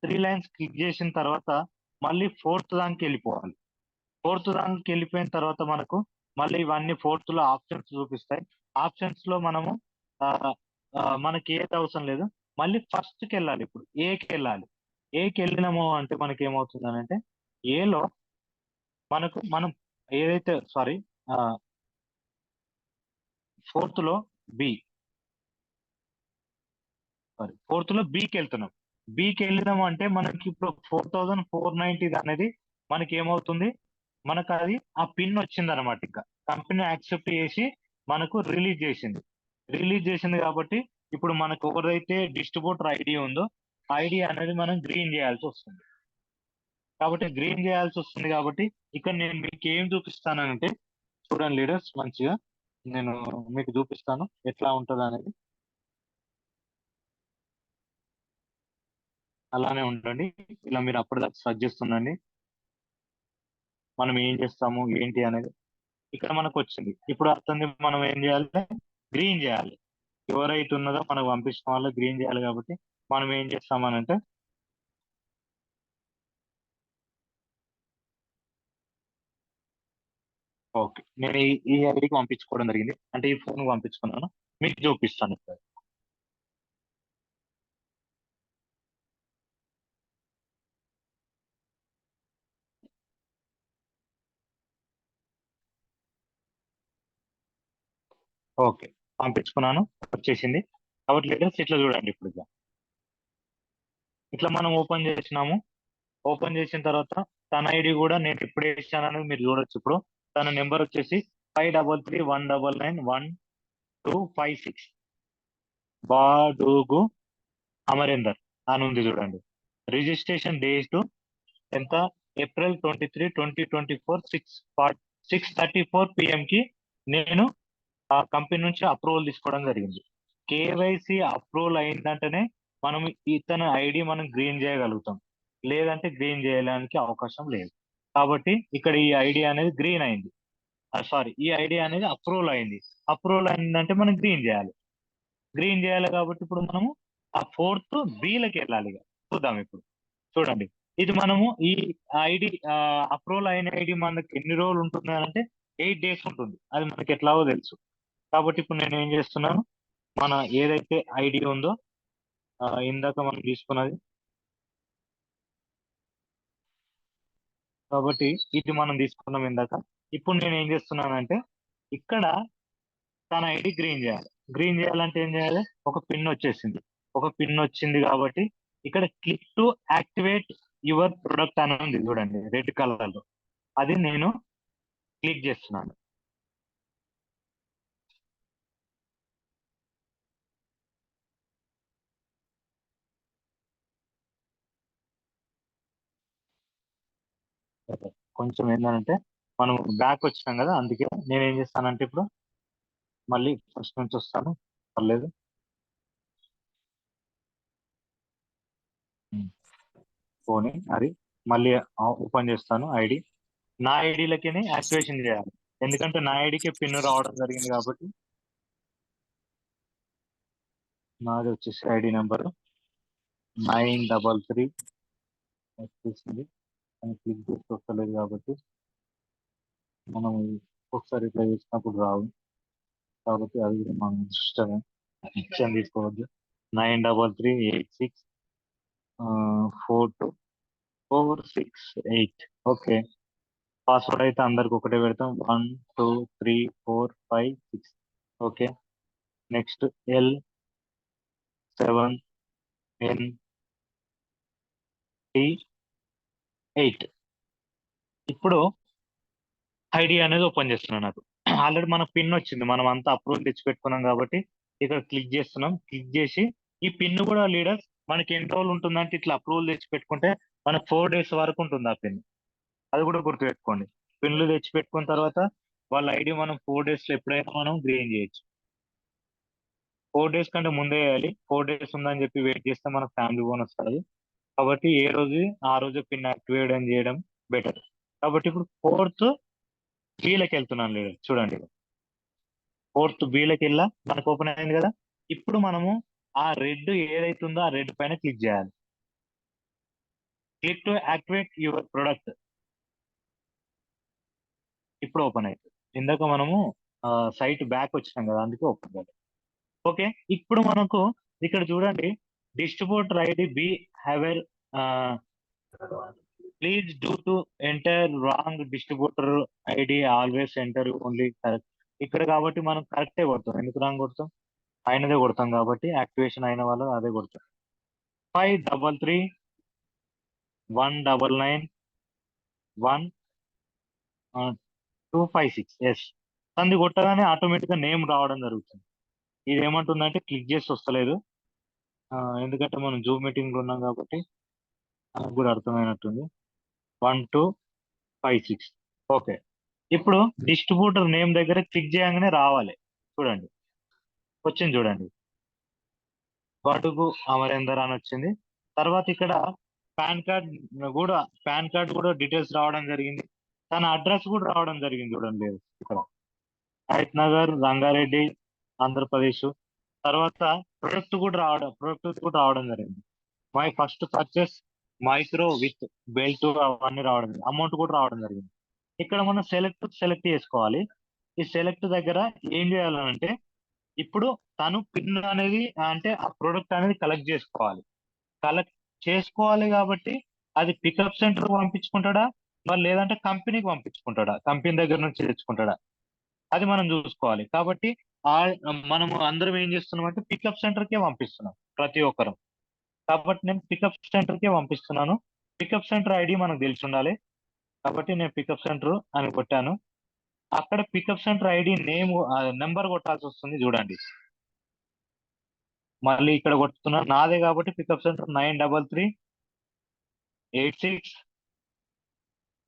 3 లైన్స్ క్లిక్ చేసిన తర్వాత మళ్ళీ 4th దానికి వెళ్ళిపోవాలి. 4th దానికి వెళ్ళిపోయిన తర్వాత మనకు మళ్ళీ ఇవన్నీ 4th లో ఆప్షన్స్ చూపిస్తాయి. ఆప్షన్స్ లో మనము మనకి ఏది అవసరం లేదు, మళ్ళీ ఫస్ట్ కి వెళ్ళాలి. ఇప్పుడు ఏకి వెళ్ళాలి. ఏకి వెళ్ళినాము అంటే మనకి ఏమవుతుంది అంటే ఏలో మనం ఏదైతే 4th లో బికి వెళ్తున్నాం. బికి వెళ్ళినాము అంటే మనకి ఇప్పుడు 4490 అనేది మనకి ఏమవుతుంది, మనకు అది ఆ పిన్ వచ్చింది అనమాట. ఇంకా కంపెనీ యాక్సెప్ట్ చేసి మనకు రిలీజ్ చేసింది కాబట్టి ఇప్పుడు మనకు ఎవరైతే డిస్ట్రిబ్యూటర్ ఐడి ఉందో ఐడి అనేది మనం గ్రీన్ చేయాల్సి వస్తుంది. కాబట్టి ఇక్కడ నేను మీకు ఏం చూపిస్తానంటే చూడండి లీడర్స్, మంచిగా నేను మీకు చూపిస్తాను ఎట్లా ఉంటుంది అనేది. అలానే ఉండండి, ఇలా మీరు అప్పటిదాకా సర్చ్ చేస్తుండండి. మనం ఏం చేస్తాము ఏంటి అనేది ఇక్కడ మనకు వచ్చింది. ఇప్పుడు అర్థం మనం ఏం చేయాలి, గ్రీన్ చేయాలి. ఎవరైతే ఉన్నదో మనకు పంపించిన వాళ్ళు గ్రీన్ చేయాలి. కాబట్టి మనం ఏం చేస్తామనంటే ఓకే, నేను ఈ ఐడికి పంపించుకోవడం జరిగింది, అంటే ఈ ఫోన్ పంపించుకున్నాను, మీకు చూపిస్తాను ఇక్కడ. ఓకే, పంపించుకున్నాను, వచ్చేసింది. కాబట్టి లీడర్స్ ఇట్లా చూడండి. ఇప్పుడు ఇట్లా మనం ఓపెన్ చేసినాము. ఓపెన్ చేసిన తర్వాత తన ఐడి కూడా నేను ఎప్పుడు వేసాననేది మీరు చూడొచ్చు. ఇప్పుడు తన నెంబర్ వచ్చేసి 5331911256 బాడుగు అమరేందర్ అని ఉంది చూడండి. రిజిస్ట్రేషన్ డేట్ ఎంత ఏప్రిల్ 23, 2024 6:34 PM కి నేను ఆ కంపెనీ నుంచి అప్రూవల్ తీసుకోవడం జరిగింది. కేవైసీ అప్రూవల్ అయిందంటేనే మనం ఇతని ఐడి మనం గ్రీన్ చేయగలుగుతాం, లేదంటే గ్రీన్ చేయడానికి అవకాశం లేదు. కాబట్టి ఇక్కడ ఈ ఐడి అనేది గ్రీన్ అయింది, సారీ ఈ ఐడి అనేది అప్రూవల్ అయింది. అప్రూవల్ అయిందంటే మనం గ్రీన్ చేయాలి. గ్రీన్ చేయాలి కాబట్టి ఇప్పుడు మనము ఆ 4th బిలోకి వెళ్ళాలి. ఇక చూద్దాం. ఇప్పుడు చూడండి, ఇది మనము ఈ ఐడి అప్రూవల్ అయిన ఐడి మనకి ఎన్ని రోజులు ఉంటుంది అంటే 8 days ఉంటుంది. అది మనకి ఎట్లాగో తెలుసు. కాబట్టి ఇప్పుడు నేను ఏం చేస్తున్నాను, మన ఏదైతే ఐడి ఉందో ఇందాక మనం తీసుకున్నది, కాబట్టి ఇది మనం తీసుకున్నాం ఇందాక. ఇప్పుడు నేను ఏం చేస్తున్నానంటే ఇక్కడ తన ఐడి గ్రీన్ చేయాలి. గ్రీన్ చేయాలంటే ఏం చేయాలి, ఒక పిన్ వచ్చేసింది. ఒక పిన్ వచ్చింది కాబట్టి ఇక్కడ click to activate your product అని ఉంది చూడండి, రెడ్ కలర్ లో. అది నేను క్లిక్ చేస్తున్నాను. కొంచెం ఏంటంటే మనం బ్యాక్ వచ్చినాం కదా, అందుకే నేను ఏం చేస్తానంటే ఇప్పుడు మళ్ళీ ఫస్ట్ నుంచి వస్తాను, పర్లేదు. పోనీ అది మళ్ళీ ఓపెన్ చేస్తాను ఐడి. నా ఐడిలకి యాక్టివేషన్ చేయాలి, ఎందుకంటే నా ఐడికి పిన్ రావడం జరిగింది కాబట్టి. నాది వచ్చేసి ఐడి నెంబర్ 933 వచ్చేసింది. అని క్లిక్ చేసి వస్తలేదు కాబట్టి మనం ఒకసారి ఇట్లా చేసినప్పుడు రావు, కాబట్టి అది కూడా మనం ఇష్టమే, ఇష్టం తీసుకోవద్దు. 933864246 ఓకే. పాస్వర్డ్ అయితే అందరికి ఒకటే పెడతాం, 1 2 3 4 5 6 ఓకే. Next L7NT8. ఇప్పుడు ఐడి అనేది ఓపెన్ చేస్తున్నాను. నాకు ఆల్రెడీ మన పిన్ వచ్చింది, మనం అంతా అప్రూవల్ తెచ్చి పెట్టుకున్నాం కాబట్టి ఇక్కడ క్లిక్ చేస్తున్నాం. క్లిక్ చేసి ఈ పిన్ కూడా లీడర్స్ మనకి ఎన్ని రోజులు ఉంటుందంటే ఇట్లా అప్రూవల్ తెచ్చి పెట్టుకుంటే మనకు 4 days వరకు ఉంటుంది ఆ పిన్. అది కూడా గుర్తుపెట్టుకోండి. పిన్లు తెచ్చి పెట్టుకున్న తర్వాత వాళ్ళ ఐడి మనం 4 days లో ఎప్పుడైనా మనం గ్రీన్ చేయొచ్చు. 4 days కంటే ముందే వేయాలి. 4 days ఉందని చెప్పి వెయిట్ చేస్తే మనకు ఫ్యామిలీ బోనస్ వస్తుంది. కాబట్టి ఏ రోజు ఆ రోజు పిన్ యాక్టివేట్ చేయడం బెటర్. కాబట్టి ఇప్పుడు 4th బిలోకి వెళ్తున్నాను లేదు, చూడండి. 4th బిలోకి వెళ్ళా, మనకు ఓపెన్ అయింది కదా. ఇప్పుడు మనము ఆ రెడ్ ఏదైతే ఉందో ఆ రెడ్ పైన క్లిక్ చేయాలి. Click to activate your product. ఇప్పుడు ఓపెన్ అవుతుంది. ఇందాక మనము సైట్ బ్యాక్ వచ్చినాం కదా, అందుకే ఓపెన్ కాదు. ఓకే. ఇప్పుడు మనకు ఇక్కడ చూడండి, distributor ID be aware please do to enter wrong distributor ID always enter only correct. ఇక్కడ కాబట్టి మనం కరెక్టే కొడతాం. ఎందుకు రాంగ్ కొడతాం, అయినదే కొడతాం కాబట్టి యాక్టివేషన్ అయిన వాళ్ళు అదే కొడతాం. 533191256 ఎస్. సంది కొట్టగానే ఆటోమేటిక్ గా నేమ్ రావడం జరుగుతుంది. ఇది ఏమంటుందంటే క్లిక్ చేసి వస్తలేదు, ఎందుకంటే మనం జూమ్ మీటింగ్ లో ఉన్నాం కాబట్టి నాకు కూడా అర్థమైనట్టుంది. 1256 ఓకే. ఇప్పుడు డిస్ట్రిబ్యూటర్ నేమ్ దగ్గర క్లిక్ చేయగానే రావాలి, చూడండి వచ్చింది. చూడండి, బడుగు అమరేందర్ అని వచ్చింది. తర్వాత ఇక్కడ పాన్ కార్డ్ కూడా డీటెయిల్స్ రావడం జరిగింది. తన అడ్రస్ కూడా రావడం జరిగింది, చూడండి ఇక్కడ హయత్ నగర్, రంగారెడ్డి, ఆంధ్రప్రదేశ్. తర్వాత ప్రొడక్ట్ కూడా రావడం జరిగింది. My first purchase micro with belt అవన్నీ రావడం జరిగింది. అమౌంట్ కూడా రావడం జరిగింది. ఇక్కడ మనం సెలెక్ట్ చేసుకోవాలి. ఈ సెలెక్ట్ దగ్గర ఏం చేయాలంటే ఇప్పుడు తను పిన్ అనేది అంటే ఆ ప్రొడక్ట్ అనేది కలెక్ట్ చేసుకోవాలి కాబట్టి అది పికప్ సెంటర్ పంపించుకుంటాడా, మరి లేదంటే కంపెనీకి పంపించుకుంటాడా, కంపెనీ దగ్గర నుంచి తెచ్చుకుంటాడా, అది మనం చూసుకోవాలి. కాబట్టి మనము అందరం ఏం చేస్తున్నాం అంటే పికప్ సెంటర్ కే పంపిస్తున్నాం ప్రతి ఒక్కరం. కాబట్టి నేను పికప్ సెంటర్ కే పంపిస్తున్నాను. పికప్ సెంటర్ ఐడి మనకు తెలిసి ఉండాలి కాబట్టి నేను పికప్ సెంటర్ అని కొట్టాను. అక్కడ పికప్ సెంటర్ ఐడి నెంబర్ కొట్టాల్సి వస్తుంది, చూడండి. మళ్ళీ ఇక్కడ కొట్టుతున్నా, నాదే కాబట్టి పికప్ సెంటర్ 93386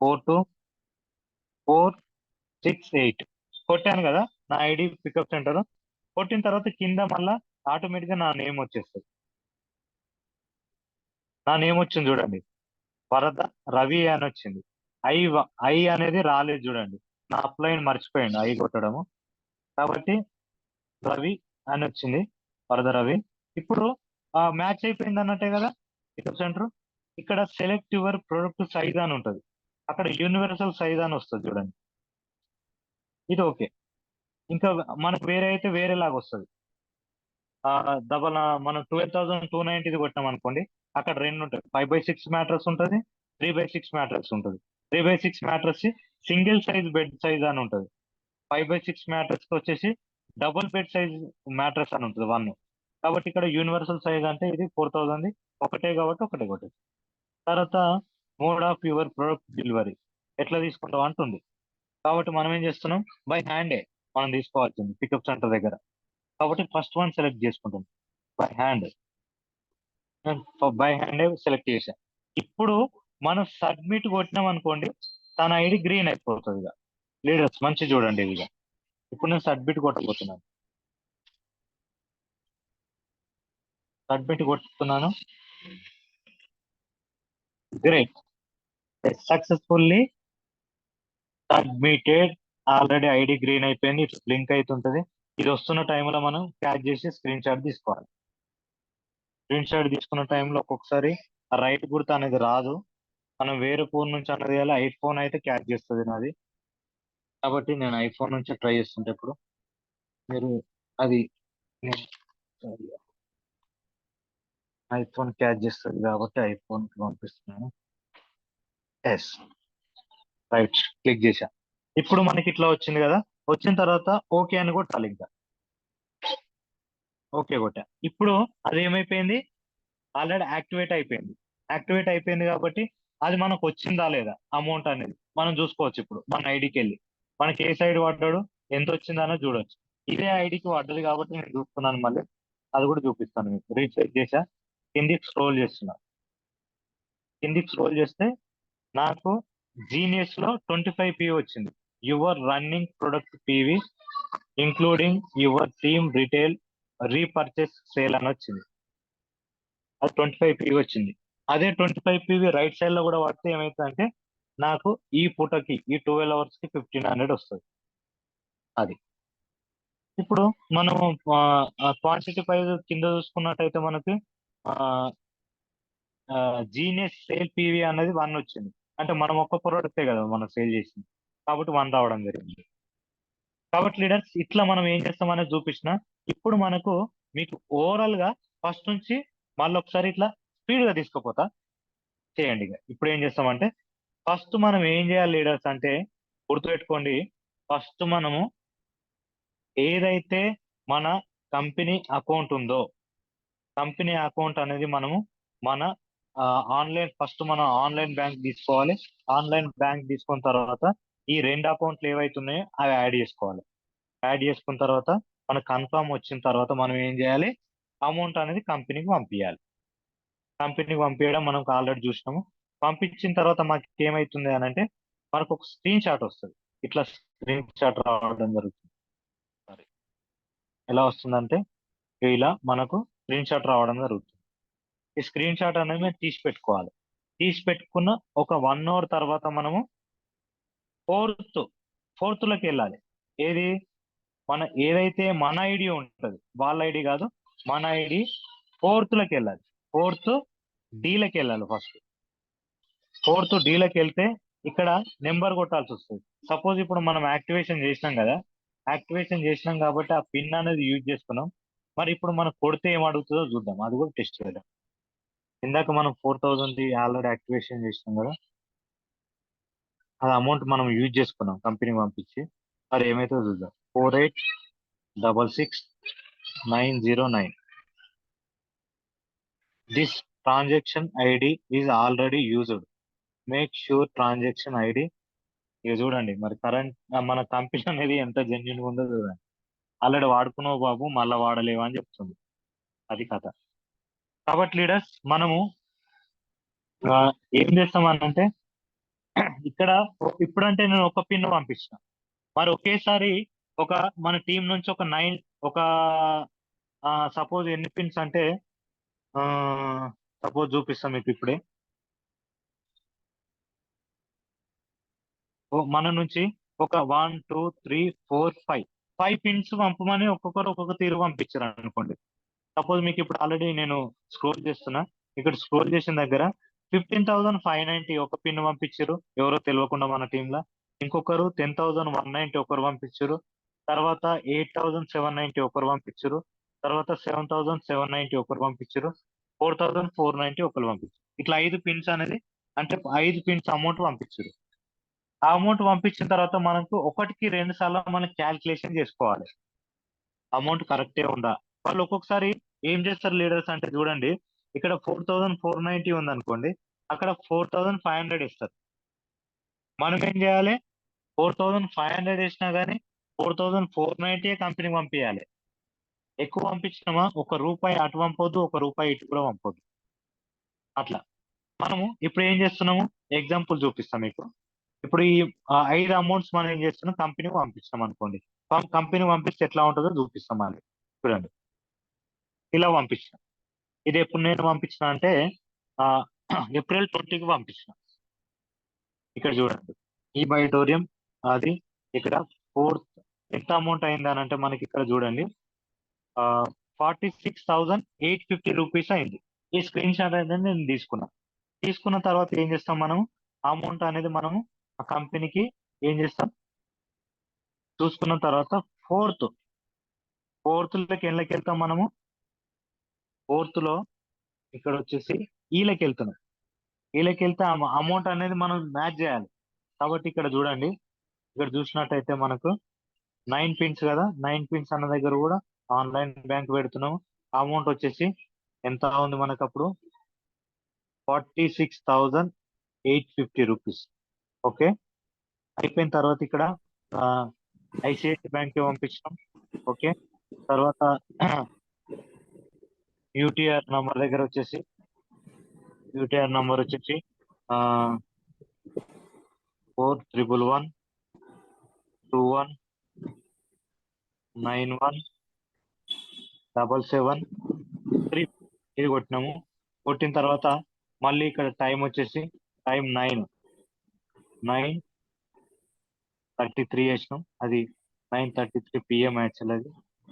424648 కొట్టాను కదా నా ఐడి పికప్ సెంటర్. కొట్టిన తర్వాత కింద మళ్ళా ఆటోమేటిక్ గా నా నేమ్ వచ్చేస్తుంది. నా నేమ్ వచ్చింది చూడండి, వరద రవి అని వచ్చింది. ఐ అనేది రాలేదు చూడండి, నా అప్లైన్ మర్చిపోయింది ఐ కొట్టడము. కాబట్టి రవి అని వచ్చింది, వరద రవి. ఇప్పుడు మ్యాచ్ అయిపోయింది అన్నట్టే కదా పికప్ సెంటర్. ఇక్కడ సెలెక్ట్ యువర్ ప్రొడక్ట్ సైజ్ అని ఉంటుంది, అక్కడ యూనివర్సల్ సైజ్ అని వస్తుంది చూడండి, ఇది ఓకే. ఇంకా మనకు వేరే అయితే వేరేలాగా వస్తుంది. డబల్ మనం 12,290 కొట్టాం అనుకోండి, అక్కడ రెండు ఉంటాయి, 5/6 మ్యాట్రస్ ఉంటుంది, 3/6 మ్యాట్రస్ ఉంటుంది. 3/6 mattress single size bed size అని ఉంటుంది. 5/6 మ్యాట్రస్ వచ్చేసి డబుల్ బెడ్ సైజ్ మ్యాట్రస్ అని ఉంటుంది 1. కాబట్టి ఇక్కడ యూనివర్సల్ సైజ్ అంటే ఇది 4,000 ఒకటే కాబట్టి ఒకటే కొట్టేది. తర్వాత mode of your product delivery ఎట్లా తీసుకుంటాం అంటుంది. కాబట్టి మనం ఏం చేస్తున్నాం, బై హ్యాండే మనం తీసుకోవాల్సింది పికప్ సెంటర్ దగ్గర. కాబట్టి ఫస్ట్ వన్ సెలెక్ట్ చేసుకుంటాం, by hand. By hand select చేసాం. ఇప్పుడు మనం సబ్మిట్ కొట్టినాం అనుకోండి, తన ఐడి గ్రీన్ అయిపోతుంది. ఇక లీడర్స్ మంచి చూడండి ఇక. ఇప్పుడు నేను సబ్మిట్ కొట్టబోతున్నాను, సబ్మిట్ కొట్టుతున్నాను. Great, successfully submitted. Already ID green అయిపోయింది, ఇట్లా బ్లింక్ అవుతుంటది. ఇది వస్తున్న టైంలో మనం క్యాచ్ చేసి స్క్రీన్ షాట్ తీసుకోవాలి. స్క్రీన్ షాట్ తీసుకున్న టైంలో ఒక్కొక్కసారి రైట్ గుర్తు అనేది రాదు, మనం వేరే ఫోన్ నుంచి అన్నది చేయాలి. ఐఫోన్ అయితే క్యాచ్ చేస్తుంది నాది, కాబట్టి నేను ఐఫోన్ నుంచి ట్రై చేస్తుంటే ఇప్పుడు మీరు అది ఐఫోన్ క్యాచ్ చేస్తుంది కాబట్టి ఐఫోన్ పంపిస్తున్నాను. ఎస్, రైట్, క్లిక్ చేశా. ఇప్పుడు మనకి ఇట్లా వచ్చింది కదా, వచ్చిన తర్వాత ఓకే అని కొట్టాలి. ఇంకా ఓకే కొట్టా. ఇప్పుడు అది ఏమైపోయింది, ఆల్రెడీ యాక్టివేట్ అయిపోయింది. యాక్టివేట్ అయిపోయింది కాబట్టి అది మనకు వచ్చిందా లేదా అమౌంట్ అనేది మనం చూసుకోవచ్చు. ఇప్పుడు మన ఐడికి వెళ్ళి మనకి ఏ సైడ్ పడ్డాడు, ఎంత వచ్చిందనో చూడొచ్చు. ఇదే ఐడికి పడ్డది కాబట్టి నేను చూస్తున్నాను, మళ్ళీ అది కూడా చూపిస్తాను మీకు. రీచెక్ చేసా, కిందికి స్క్రోల్ చేస్తున్నా. కిందికి స్క్రోల్ చేస్తే నాకు జీనియస్ లో 25 PV వచ్చింది. Your running product PV including your team retail repurchase sale అని వచ్చింది. అది 25 PV వచ్చింది. అదే 25 PV రైట్ సైడ్ లో కూడా పడితే ఏమైతుందంటే నాకు ఈ పూటకి ఈ 12 hours కి 1,500 వస్తుంది. అది ఇప్పుడు మనం క్వాంటిటీ ప్రైస్ కింద చూసుకున్నట్టయితే మనకి జీనియస్ సేల్ PV అనేది 1 వచ్చింది. అంటే మనం ఒక్క ప్రోడక్టే కదా మనం సేల్ చేసింది, కాబట్టి 1 రావడం జరిగింది. కాబట్టి లీడర్స్ ఇట్లా మనం ఏం చేస్తాం అనేది చూపించిన. ఇప్పుడు మనకు మీకు ఓవరాల్ గా ఫస్ట్ నుంచి మళ్ళీ ఒకసారి ఇట్లా స్పీడ్ గా తీసుకుపోతా చేయండి. ఇక ఇప్పుడు ఏం చేస్తామంటే ఫస్ట్ మనం ఏం చేయాలి లీడర్స్ అంటే గుర్తుపెట్టుకోండి, ఫస్ట్ మనము ఏదైతే మన కంపెనీ అకౌంట్ ఉందో, కంపెనీ అకౌంట్ అనేది మనము మన ఫస్ట్ మనం ఆన్లైన్ బ్యాంక్ తీసుకోవాలి. ఆన్లైన్ బ్యాంక్ తీసుకున్న తర్వాత ఈ 2 అకౌంట్లు ఏవైతున్నాయో అవి యాడ్ చేసుకోవాలి. యాడ్ చేసుకున్న తర్వాత మన కన్ఫర్మ్ వచ్చిన తర్వాత మనం ఏం చేయాలి, అమౌంట్ అనేది కంపెనీకి పంపించాలి. కంపెనీకి పంపించడం మనం ఆల్రెడీ చూసినాము. పంపించిన తర్వాత మాకు ఏమైతుంది అని అంటే మనకు ఒక స్క్రీన్ షాట్ వస్తుంది. ఇట్లా స్క్రీన్ షాట్ రావడం జరుగుతుంది. ఎలా వస్తుందంటే ఇలా మనకు స్క్రీన్ షాట్ రావడం జరుగుతుంది. ఈ స్క్రీన్ షాట్ అనేది మేము తీసి పెట్టుకోవాలి. తీసి పెట్టుకున్న ఒక 1 hour తర్వాత మనము ఫోర్త్ లోకి వెళ్ళాలి. ఏది ఏదైతే మన ఐడి ఉంటుంది, వాళ్ళ ఐడి కాదు, మన ఐడి 4th లోకి వెళ్ళాలి. 4th D లోకి వెళ్ళాలి. ఫస్ట్ 4th D లోకి వెళ్తే ఇక్కడ నెంబర్ కొట్టాల్సి వస్తుంది. సపోజ్ ఇప్పుడు మనం యాక్టివేషన్ చేసినాం కదా, యాక్టివేషన్ చేసినాం కాబట్టి ఆ పిన్ అనేది యూజ్ చేసుకున్నాం. మరి ఇప్పుడు మనం కొడితే ఏం అడుగుతుందో చూద్దాం, అది కూడా టెస్ట్ చేద్దాం. ఇందాక మనం 4,000 ఆల్రెడీ యాక్టివేషన్ చేసినాం కదా, ఆ అమౌంట్ మనం యూజ్ చేసుకున్నాం కంపెనీ పంపించి. మరి ఏమైతే చూద్దాం. 48666909. This transaction ID is already used. Make sure transaction ID. ఇక చూడండి మరి కరెంట్ మన కంపెనీ అనేది ఎంత జెన్యున్ ఉందో చూడండి. ఆల్రెడీ వాడుకున్నావు బాబు, మళ్ళీ వాడలేవా అని చెప్తుంది. అది కథ. కాబట్టి లీడర్స్ మనము ఏం చేస్తామనంటే ఇక్కడ ఇప్పుడంటే నేను ఒక పిన్ పంపించిన, మరి ఒకేసారి ఒక మన టీం నుంచి ఒక సపోజ్ ఎన్ని పిన్స్ అంటే సపోజ్ చూపిస్తాం మీకు ఇప్పుడే. మన నుంచి ఒక 1 2 3 4 5 పిన్స్ పంపమని ఒక్కొక్కరు ఒక్కొక్క తీరు పంపించారు అనుకోండి. సపోజ్ మీకు ఇప్పుడు ఆల్రెడీ నేను స్క్రోల్ చేస్తున్నా, ఇక్కడ స్క్రోల్ చేసిన దగ్గర 15,590 ఒక పిన్ పంపించారు ఎవరో తెలియకుండా మన టీంలో. ఇంకొకరు 10,190 ఒకరు పంపించారు. తర్వాత 8,790 ఒకరు పంపించారు. తర్వాత 7,790 ఒకరు పంపించారు. 4,490 ఒకరు పంపించారు. ఇట్లా 5 పిన్స్ అనేది అంటే 5 పిన్స్ అమౌంట్ పంపించారు. ఆ అమౌంట్ పంపించిన తర్వాత మనకు ఒకటికి 2 సార్లు మనం క్యాల్కులేషన్ చేసుకోవాలి, అమౌంట్ కరెక్టే ఉందా. వాళ్ళు ఒక్కొక్కసారి ఏం చేస్తారు లీడర్స్ అంటే చూడండి, ఇక్కడ 4,490 ఉంది అనుకోండి, అక్కడ 4,500 ఇస్తారు. మనం ఏం చేయాలి, 4,500 వేసినా కానీ 4,490 కంపెనీకి పంపించాలి. ఎక్కువ పంపించినామా ఒక రూపాయి అటు పంపొద్దు, ఒక రూపాయి ఇటు కూడా పంపొద్దు. అట్లా మనము ఇప్పుడు ఏం చేస్తున్నాము, ఎగ్జాంపుల్ చూపిస్తాం మీకు. ఇప్పుడు ఈ 5 అమౌంట్స్ మనం ఏం చేస్తున్నాం, కంపెనీకి పంపిస్తాం అనుకోండి. కంపెనీ పంపిస్తే ఎట్లా ఉంటుందో చూపిస్తాం మళ్ళీ. చూడండి, ఇలా పంపించిన. ఇది ఎప్పుడు నేను పంపించిన అంటే ఏప్రిల్ 20కి పంపించిన. ఇక్కడ చూడండి, ఈ బైటోరియం అది ఇక్కడ 4th ఎంత అమౌంట్ అయింది అని అంటే మనకి ఇక్కడ చూడండి 46,850 రూపీస్ అయింది. ఈ స్క్రీన్ షాట్ అనేది నేను తీసుకున్న తర్వాత ఏం చేస్తాం, మనం అమౌంట్ అనేది మనము ఆ కంపెనీకి ఏం చేస్తాం చూసుకున్న తర్వాత ఫోర్త్ లోకి ఎళ్ళకి వెళ్తాం మనము. ఫోర్త్ లో ఇక్కడ వచ్చేసి ఈలకి వెళ్తున్నాం. ఈలకి వెళ్తే అమౌంట్ అనేది మనం మ్యాచ్ చేయాలి. కాబట్టి ఇక్కడ చూడండి, ఇక్కడ చూసినట్టయితే మనకు 9 పిన్స్ కదా, 9 పిన్స్ అన్న దగ్గర కూడా ఆన్లైన్ బ్యాంక్ పెడుతున్నాము. అమౌంట్ వచ్చేసి ఎంత ఉంది మనకు అప్పుడు 46,850 రూపీస్. ఓకే, అయిపోయిన తర్వాత ఇక్కడ ఐసిఐసి బ్యాంక్ పంపించాం. ఓకే, తర్వాత యూటీఆర్ నంబర్ దగ్గర వచ్చేసి యూటీఆర్ నంబర్ వచ్చేసి 411219177 ఇది కొట్టినాము. కొట్టిన తర్వాత మళ్ళీ ఇక్కడ టైం వచ్చేసి టైం 9:33 వేసినాం. అది 9:33 PM యాక్చువల్, అది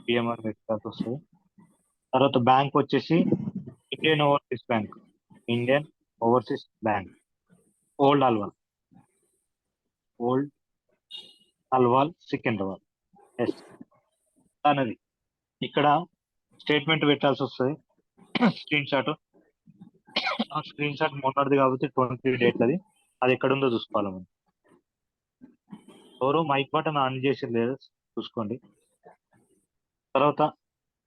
PM అని పెట్టాల్సి వస్తుంది. తర్వాత బ్యాంక్ వచ్చేసి Indian overseas bank old Alwal Secunderabad. Yes అనేది ఇక్కడ స్టేట్మెంట్ పెట్టాల్సి వస్తుంది, స్క్రీన్ షాట్. ఆ స్క్రీన్ షాట్ మొన్నటిది కాబట్టి 20 డేట్ అది ఎక్కడ ఉందో చూసుకోవాలి మనం. ఎవరు మైక్ బటన్ ఆన్ చేసి లేదు చూసుకోండి. తర్వాత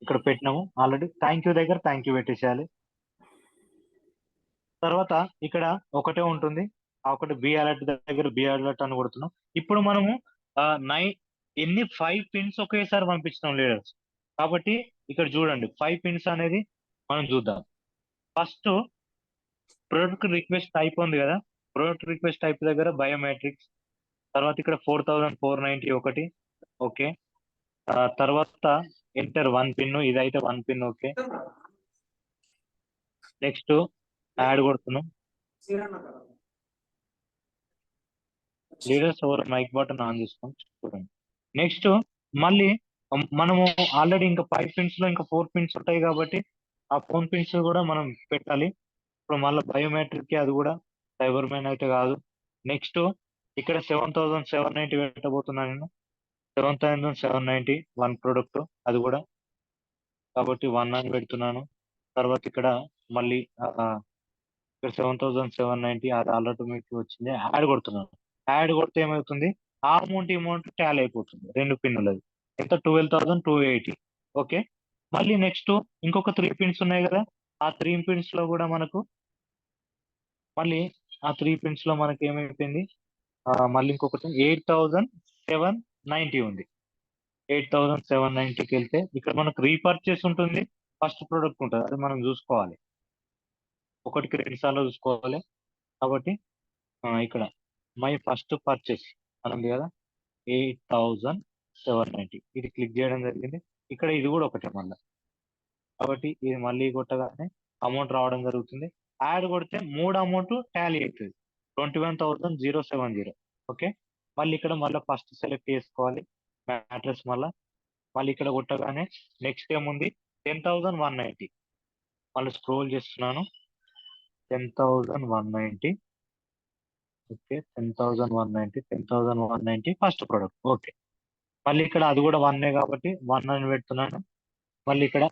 ఇక్కడ పెట్టినాము ఆల్రెడీ. థ్యాంక్ యూ దగ్గర థ్యాంక్ యూ పెట్టేసేయాలి. తర్వాత ఇక్కడ ఒకటే ఉంటుంది, ఆ ఒకటి బి అలర్ట్ దగ్గర బి అలర్ట్ అని కొడుతున్నాం. ఇప్పుడు మనము 5 పిన్స్ ఒకేసారి పంపించినాం లీడర్స్. కాబట్టి ఇక్కడ చూడండి 5 పిన్స్ అనేది మనం చూద్దాం. ఫస్ట్ ప్రొడక్ట్ రిక్వెస్ట్ టైప్ ఉంది కదా, ప్రొడక్ట్ రిక్వెస్ట్ టైప్ దగ్గర బయోమెట్రిక్స్. తర్వాత ఇక్కడ 4,490 ఒకటి. ఓకే, తర్వాత ఎంటర్ 1 పిన్, ఇదైతే 1 పిన్. ఓకే, నెక్స్ట్ యాడ్ కొడుతున్నాం. లీడర్స్ ఎవరు మైక్ బటన్ ఆన్ చేసుకోండి చూడండి. నెక్స్ట్ మళ్ళీ మనము ఆల్రెడీ ఇంకా 5 పిన్స్ లో ఇంకా 4 పిన్స్ ఉంటాయి కాబట్టి ఆ 4 పిన్స్ కూడా మనం పెట్టాలి. ఇప్పుడు మళ్ళీ బయోమెట్రిక్ అది కూడా సైబర్ మ్యాన్ అయితే కాదు. నెక్స్ట్ ఇక్కడ 7,790 పెట్టబోతున్నాను నేను. 7,790 1 ప్రొడక్ట్ అది కూడా, కాబట్టి 1 అని పెడుతున్నాను. తర్వాత ఇక్కడ మళ్ళీ ఇక్కడ 7,790 అది ఆల్రెడీ మీకు వచ్చింది, యాడ్ కొడుతున్నాను. యాడ్ కొడితే ఏమవుతుంది, ఆ అమౌంట్ టాలీ అయిపోతుంది 2 పిన్నులది. ఎంత 12,280. ఓకే, మళ్ళీ నెక్స్ట్ ఇంకొక 3 పిన్స్ ఉన్నాయి కదా, ఆ 3 పిన్స్ లో కూడా మనకు మళ్ళీ ఆ 3 పిన్స్ లో మనకి ఏమైపోయింది, మళ్ళీ ఇంకొకటి 8,790 ఉంది. 8,790కి వెళ్తే ఇక్కడ మనకు రీపర్చేస్ ఉంటుంది, ఫస్ట్ ప్రొడక్ట్ ఉంటుంది, అది మనం చూసుకోవాలి. ఒకటికి 2 సార్లు చూసుకోవాలి. కాబట్టి ఇక్కడ మై ఫస్ట్ పర్చేస్ అని ఉంది కదా, 8,790. ఇది క్లిక్ చేయడం జరిగింది. ఇక్కడ ఇది కూడా ఒకటే మళ్ళీ. కాబట్టి ఇది మళ్ళీ కొట్టగానే అమౌంట్ రావడం జరుగుతుంది. యాడ్ కొడితే 3 అమౌంట్ టాలీ అవుతుంది, 21,070. ఓకే, మళ్ళీ ఇక్కడ మళ్ళీ ఫస్ట్ సెలెక్ట్ చేసుకోవాలి మ్యాట్రెస్. మళ్ళీ ఇక్కడ కొట్టగానే నెక్స్ట్ ఏముంది, 10,190. మళ్ళీ స్క్రోల్ చేస్తున్నాను, 10,190. Okay, 10,190 first product. ఓకే, మళ్ళీ ఇక్కడ అది కూడా 1 కాబట్టి 1 అని పెడుతున్నాను. మళ్ళీ ఇక్కడ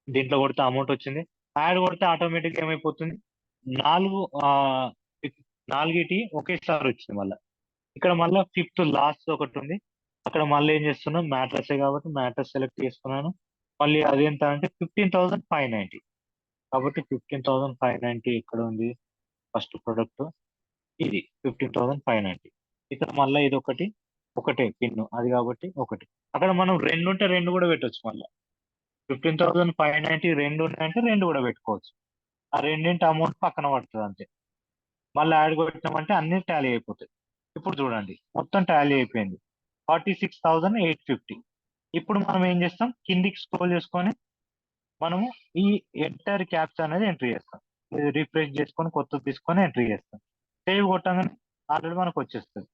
దీంట్లో కొడితే అమౌంట్ వచ్చింది. యాడ్ కొడితే ఆటోమేటిక్ ఏమైపోతుంది, 4 ఒకేసారి వచ్చింది. మళ్ళీ ఇక్కడ మళ్ళీ 5th లాస్ట్ ఒకటి ఉంది. అక్కడ మళ్ళీ ఏం చేస్తున్నాం, మ్యాట్రస్ కాబట్టి మ్యాట్రస్ సెలెక్ట్ చేసుకున్నాను. మళ్ళీ అదేంత అంటే 15,590. కాబట్టి 15,590 ఇక్కడ ఉంది ఫస్ట్ ప్రొడక్ట్. ఇది 15,590. ఇక్కడ మళ్ళీ ఇది ఒకటే పిన్ అది కాబట్టి ఒకటి. అక్కడ మనం 2 ఉంటే 2 కూడా పెట్టొచ్చు. మళ్ళీ 15,590 2 ఉన్నాయంటే 2 కూడా పెట్టుకోవచ్చు. ఆ రెండింటి అమౌంట్ పక్కన పడుతుంది అంతే. మళ్ళీ యాడ్ కొట్టినామంటే అన్ని టాలీ అయిపోతాయి. ఇప్పుడు చూడండి మొత్తం టాలీ అయిపోయింది, 46,850. ఇప్పుడు మనం ఏం చేస్తాం, కిందికి స్క్రోల్ చేసుకొని మనము ఈ ఎంటర్ క్యాప్చా అనేది ఎంట్రీ చేస్తాం. ఇది రిఫ్రెష్ చేసుకొని కొత్తది తీసుకొని ఎంట్రీ చేస్తాం. సేవ్ కొట్టగానే ఆల్రెడీ మనకు వచ్చేస్తుంది.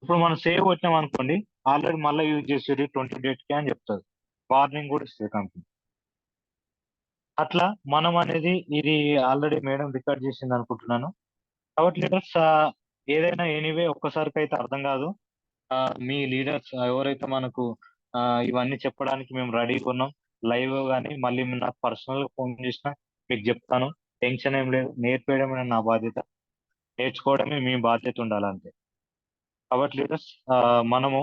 ఇప్పుడు మనం సేవ్ కొట్టినాం అనుకోండి, ఆల్రెడీ మళ్ళీ యూజ్ చేసేది 20 డేట్కి అని చెప్తుంది. వార్నింగ్ కూడా ఇస్తుంది కంపెనీ. అట్లా మనం అనేది ఇది ఆల్రెడీ మేడం రికార్డ్ చేసింది అనుకుంటున్నాను. కాబట్టి లీడర్స్ ఏదైనా ఎనీవే ఒక్కసారికి అయితే అర్థం కాదు. మీ లీడర్స్ ఎవరైతే మనకు ఇవన్నీ చెప్పడానికి మేము రెడీగా ఉన్నాం. లైవ్ కానీ మళ్ళీ మీరు నాకు పర్సనల్ గా ఫోన్ చేసినా మీకు చెప్తాను. టెన్షన్ ఏం లేదు, నేర్పేయడమే నా బాధ్యత, నేర్చుకోవడమే మీ బాధ్యత ఉండాలంతే. కాబట్టి లీడర్స్ మనము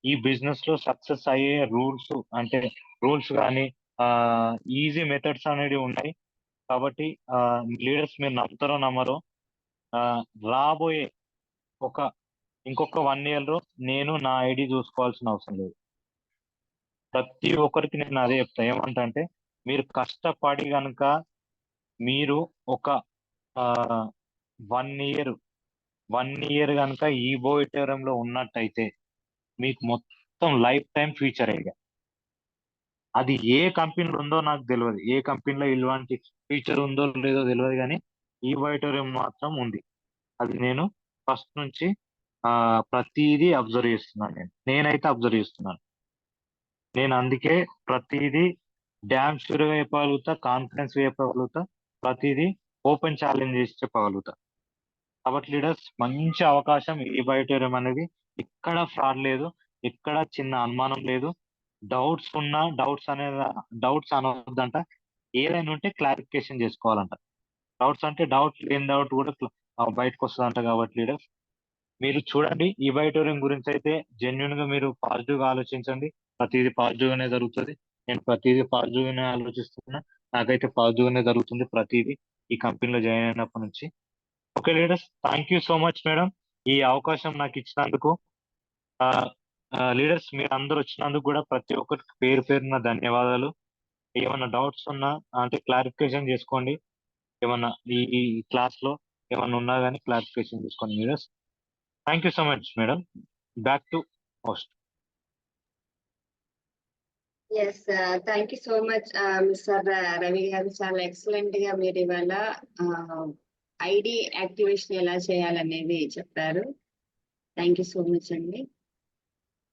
ఈ బిజినెస్ లో సక్సెస్ అయ్యే రూల్స్ కానీ ఈజీ మెథడ్స్ అనేవి ఉన్నాయి. కాబట్టి లీడర్స్ మీరు నమ్ముతారో నమ్మరో, రాబోయే ఇంకొక 1 year లో నేను నా ఐడి చూసుకోవాల్సిన అవసరం లేదు. ప్రతి ఒక్కరికి నేను అదే చెప్తా, ఏమంటే మీరు కష్టపడి కనుక మీరు ఒక 1 year కనుక ఈ బోయిటోరియంలో ఉన్నట్టయితే మీకు మొత్తం లైఫ్ టైం ఫ్యూచర్ అయ్యా. అది ఏ కంపెనీలో ఉందో నాకు తెలియదు, ఏ కంపెనీలో ఇలాంటి ఫీచర్ ఉందో లేదో తెలియదు, కానీ ఈ బోయిటోరియం మాత్రం ఉంది. అది నేను ఫస్ట్ నుంచి ప్రతిదీ అబ్జర్వ్ చేస్తున్నాను. నేనైతే అబ్జర్వ్ చేస్తున్నాను. నేను అందుకే ప్రతిదీ డ్యామ్ షూర్ గా చెప్పగలుగుతా, కాన్ఫిడెన్స్ చెప్పగలుగుతా, ప్రతిదీ ఓపెన్ ఛాలెంజ్ చేసి చెప్పగలుగుతా. కాబట్టి లీడర్స్ మంచి అవకాశం ఈ బయోటోరియం అనేది. ఎక్కడ ఫ్రాడ్ లేదు, ఎక్కడ చిన్న అనుమానం లేదు. డౌట్స్ అనవద్దంట, ఏదైనా ఉంటే క్లారిఫికేషన్ చేసుకోవాలంట. డౌట్ లేని డౌట్ కూడా బయటకు వస్తుందంట. కాబట్టి లీడర్స్ మీరు చూడండి, ఈ బయోటోరియం గురించి అయితే జెన్యున్ గా మీరు పాజిటివ్ గా ఆలోచించండి. ప్రతిదీ పాజిటివ్ గానే జరుగుతుంది. నేను ప్రతిదీ పాజిటివ్ గానే ఆలోచిస్తున్నా, నాకైతే పాజిటివ్ గానే జరుగుతుంది ప్రతిదీ ఈ కంపెనీలో జాయిన్ అయినప్పటి నుంచి. Okay leaders, thank you so much madam ఈ అవకాశం నాకు ఇచ్చినందుకు. లీడర్స్ మీరు అందరూ వచ్చినందుకు కూడా ప్రతి ఒక్కరికి పేరు పేరున ధన్యవాదాలు. ఏమన్నా డౌట్స్ ఉన్నా అంటే క్లారిఫికేషన్ చేసుకోండి. ఏమన్నా ఈ క్లాస్ లో ఏమన్నా ఉన్నా కానీ క్లారిఫికేషన్ చేసుకోండి leaders. Thank you so much madam. Back to host. Yes, thank you so much mister Ravi garu. చాలా ఎక్సలెంట్ గా మీరు ఇవాళ ఐడి యాక్టివేషన్ ఎలా చేయాలనేది చెప్పారు. థ్యాంక్ యూ సో మచ్ అండి.